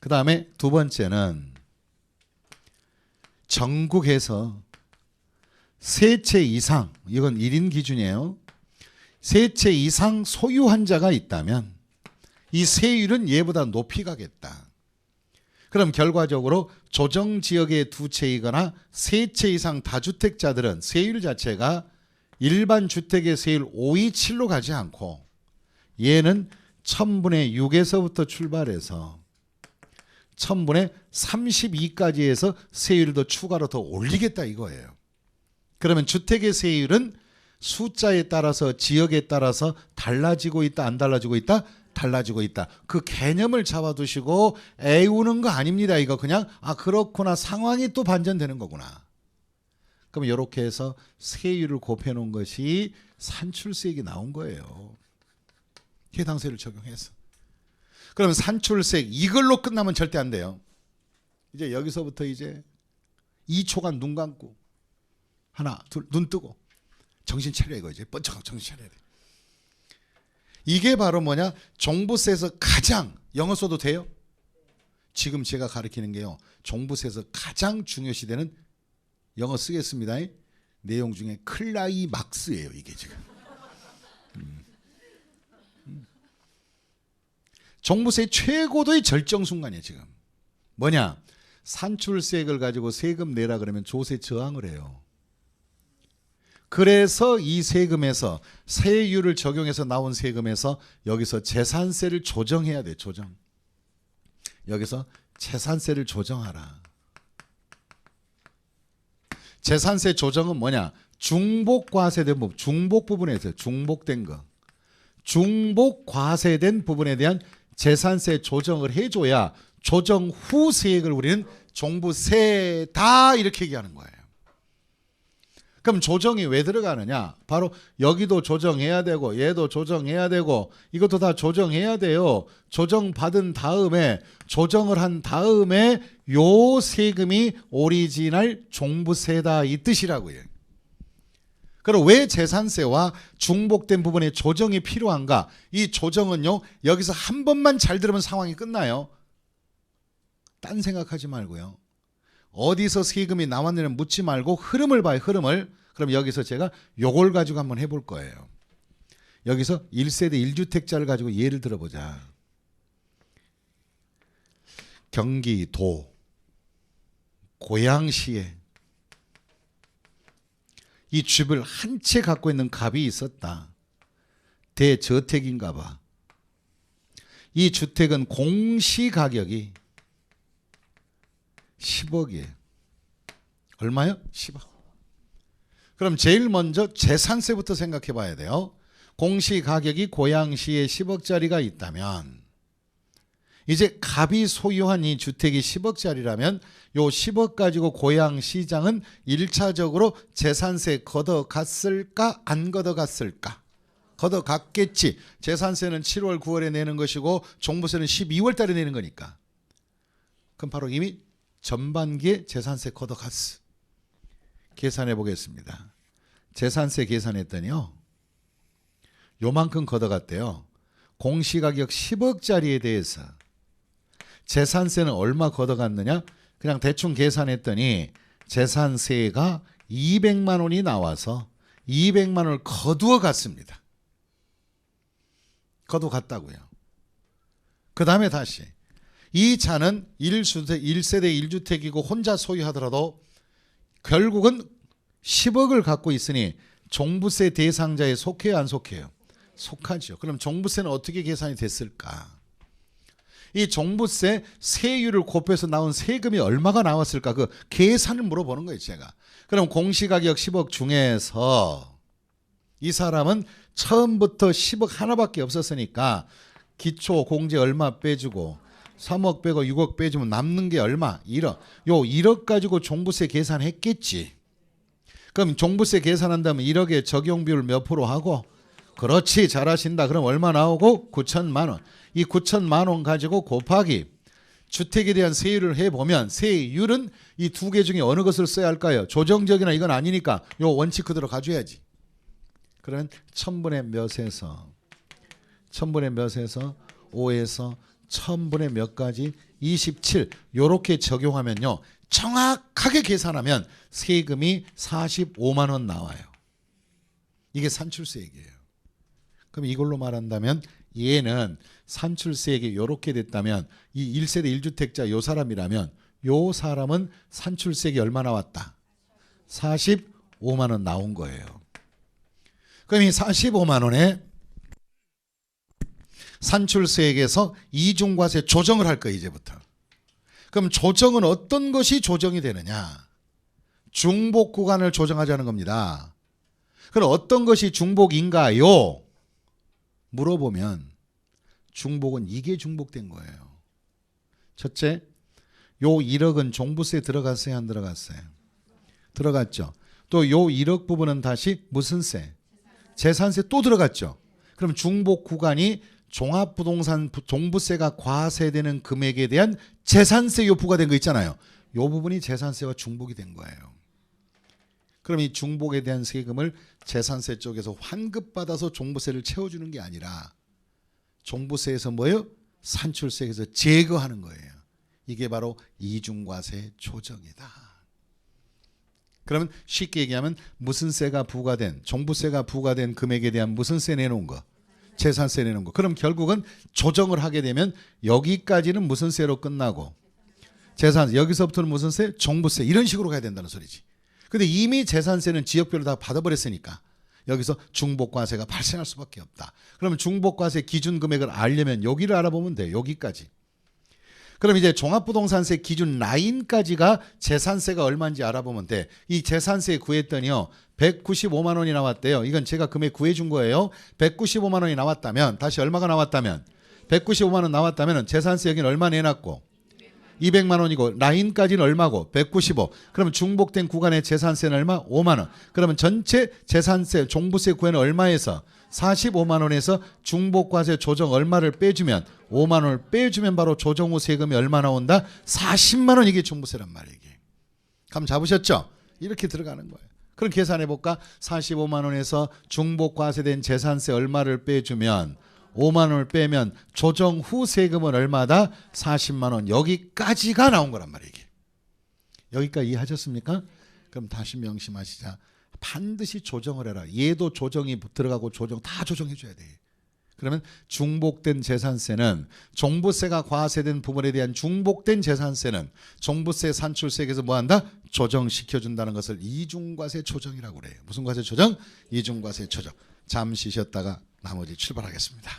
그 다음에 두 번째는 전국에서 3채 이상, 이건 1인 기준이에요. 3채 이상 소유한 자가 있다면 이 세율은 얘보다 높이 가겠다. 그럼 결과적으로 조정지역의 2채이거나 3채 이상 다주택자들은 세율 자체가 일반 주택의 세율 527로 가지 않고 얘는 1000분의 6에서부터 출발해서 1000분의 32까지 해서 세율을 더 추가로 더 올리겠다 이거예요. 그러면 주택의 세율은 숫자에 따라서 지역에 따라서 달라지고 있다 안 달라지고 있다? 달라지고 있다. 그 개념을 잡아두시고 애우는 거 아닙니다. 이거 그냥 그렇구나 상황이 또 반전되는 거구나. 그럼 이렇게 해서 세율을 곱해놓은 것이 산출세액이 나온 거예요. 해당세율을 적용해서. 그러면 산출세액 이걸로 끝나면 절대 안 돼요. 이제 여기서부터 이제 2초간 눈 감고 하나 둘 눈 뜨고 정신 차려 이거 이제 번쩍하고 정신 차려야 돼. 이게 바로 뭐냐? 종부세에서 가장 영어 써도 돼요? 지금 제가 가르치는 게요. 종부세에서 가장 중요시되는 영어 쓰겠습니다. 내용 중에 클라이막스예요. 이게 지금. 종부세 최고도의 절정 순간이에요. 지금. 뭐냐? 산출세액을 가지고 세금 내라 그러면 조세 저항을 해요. 그래서 이 세금에서 세율을 적용해서 나온 세금에서 여기서 재산세를 조정해야 돼. 조정. 여기서 재산세를 조정하라. 재산세 조정은 뭐냐? 중복과세된 부분. 중복 부분에 있어요. 중복된 거. 중복과세된 부분에 대한 재산세 조정을 해줘야 조정 후 세액을 우리는 종부세다 이렇게 얘기하는 거예요. 그럼 조정이 왜 들어가느냐? 바로 여기도 조정해야 되고 얘도 조정해야 되고 이것도 다 조정해야 돼요. 조정받은 다음에 조정을 한 다음에 요 세금이 오리지널 종부세다 이 뜻이라고요. 그럼 왜 재산세와 중복된 부분에 조정이 필요한가? 이 조정은요 여기서 한 번만 잘 들으면 상황이 끝나요. 딴 생각하지 말고요. 어디서 세금이 나왔느냐 묻지 말고 흐름을 봐요. 흐름을. 그럼 여기서 제가 요걸 가지고 한번 해볼 거예요. 여기서 1세대 1주택자를 가지고 예를 들어보자. 경기도 고양시에 이 집을 한 채 갖고 있는 갑이 있었다. 대저택인가 봐. 이 주택은 공시가격이 10억이에요. 얼마요? 10억. 그럼 제일 먼저 재산세부터 생각해 봐야 돼요. 공시가격이 고양시에 10억짜리가 있다면 이제 갑이 소유한 이 주택이 10억짜리라면 요 10억 가지고 고양시장은 1차적으로 재산세 걷어갔을까 안 걷어갔을까? 걷어갔겠지. 재산세는 7월 9월에 내는 것이고 종부세는 12월 달에 내는 거니까. 그럼 바로 이미 전반기에 재산세 걷어갔어. 계산해 보겠습니다. 재산세 계산했더니요. 요만큼 걷어갔대요. 공시가격 10억짜리에 대해서 재산세는 얼마 걷어갔느냐? 그냥 대충 계산했더니 재산세가 200만 원이 나와서 200만 원을 거두어 갔습니다. 거두어 갔다고요. 그 다음에 다시 이 차는 1세대 1주택이고 혼자 소유하더라도 결국은 10억을 갖고 있으니 종부세 대상자에 속해요 안 속해요? 속하죠. 그럼 종부세는 어떻게 계산이 됐을까? 이 종부세 세율을 곱해서 나온 세금이 얼마가 나왔을까? 그 계산을 물어보는 거예요 제가. 그럼 공시가격 10억 중에서 이 사람은 처음부터 10억 하나밖에 없었으니까 기초 공제 얼마 빼주고 3억 빼고 6억 빼주면 남는 게 얼마? 1억. 요 1억 가지고 종부세 계산했겠지. 그럼 종부세 계산한다면 1억에 적용비율 몇 프로 하고? 그렇지, 잘하신다. 그럼 얼마 나오고? 9천만 원. 이 9천만 원 가지고 곱하기 주택에 대한 세율을 해보면 세율은 이 두 개 중에 어느 것을 써야 할까요? 조정적이나 이건 아니니까 요 원칙 그대로 가져야지. 그러면 1000분의 몇에서 5에서 1000분의 몇까지 27 요렇게 적용하면요. 정확하게 계산하면 세금이 45만 원 나와요. 이게 산출세액이에요. 그럼 이걸로 말한다면 얘는 산출세액이 요렇게 됐다면 이 1세대 1주택자 요 사람이라면 요 사람은 산출세액이 얼마 나왔다? 45만 원 나온 거예요. 그럼 이 45만 원에 산출세액에서 이중과세 조정을 할 거예요 이제부터. 그럼 조정은 어떤 것이 조정이 되느냐? 중복 구간을 조정하자는 겁니다. 그럼 어떤 것이 중복인가요? 물어보면 중복은 이게 중복된 거예요. 첫째, 요 1억은 종부세 들어갔어요 안 들어갔어요? 들어갔죠. 또 요 1억 부분은 다시 무슨 세? 재산세 또 들어갔죠. 그럼 중복 구간이 종합부동산 종부세가 과세되는 금액에 대한 재산세 요 부과된 거 있잖아요. 요 부분이 재산세와 중복이 된 거예요. 그럼 이 중복에 대한 세금을 재산세 쪽에서 환급받아서 종부세를 채워주는 게 아니라 종부세에서 뭐예요? 산출세에서 제거하는 거예요. 이게 바로 이중과세 조정이다. 그러면 쉽게 얘기하면 무슨 세가 부과된 종부세가 부과된 금액에 대한 무슨 세 내놓은 거? 재산세 내는 거. 그럼 결국은 조정을 하게 되면 여기까지는 무슨 세로 끝나고 재산세 여기서부터는 무슨 세? 종부세 이런 식으로 가야 된다는 소리지. 근데 이미 재산세는 지역별로 다 받아버렸으니까 여기서 중복과세가 발생할 수밖에 없다. 그러면 중복과세 기준 금액을 알려면 여기를 알아보면 돼요. 여기까지. 그럼 이제 종합부동산세 기준 라인까지가 재산세가 얼마인지 알아보면 돼. 이 재산세 구했더니요. 195만 원이 나왔대요. 이건 제가 금액 구해준 거예요. 195만 원이 나왔다면 다시 얼마가 나왔다면 195만 원 나왔다면 재산세 여기는 얼마 내놨고 200만 원이고 라인까지는 얼마고 195. 그러면 중복된 구간의 재산세는 얼마? 5만 원. 그러면 전체 재산세 종부세 구에는 얼마에서 45만 원에서 중복과세 조정 얼마를 빼주면 5만 원을 빼주면 바로 조정 후 세금이 얼마 나온다? 40만 원. 이게 종부세란 말이에요. 감 잡으셨죠? 이렇게 들어가는 거예요. 그럼 계산해 볼까? 45만 원에서 중복과세된 재산세 얼마를 빼주면 5만 원을 빼면 조정 후 세금은 얼마다? 40만 원. 여기까지가 나온 거란 말이에요. 여기까지 이해하셨습니까? 그럼 다시 명심하시자. 반드시 조정을 해라. 얘도 조정이 들어가고 조정 다 조정해 줘야 돼. 그러면 중복된 재산세는 종부세가 과세된 부분에 대한 중복된 재산세는 종부세 산출세에서 뭐한다? 조정시켜준다는 것을 이중과세 조정이라고 그래요. 무슨 과세 조정? 이중과세 조정. 잠시 쉬었다가 나머지 출발하겠습니다.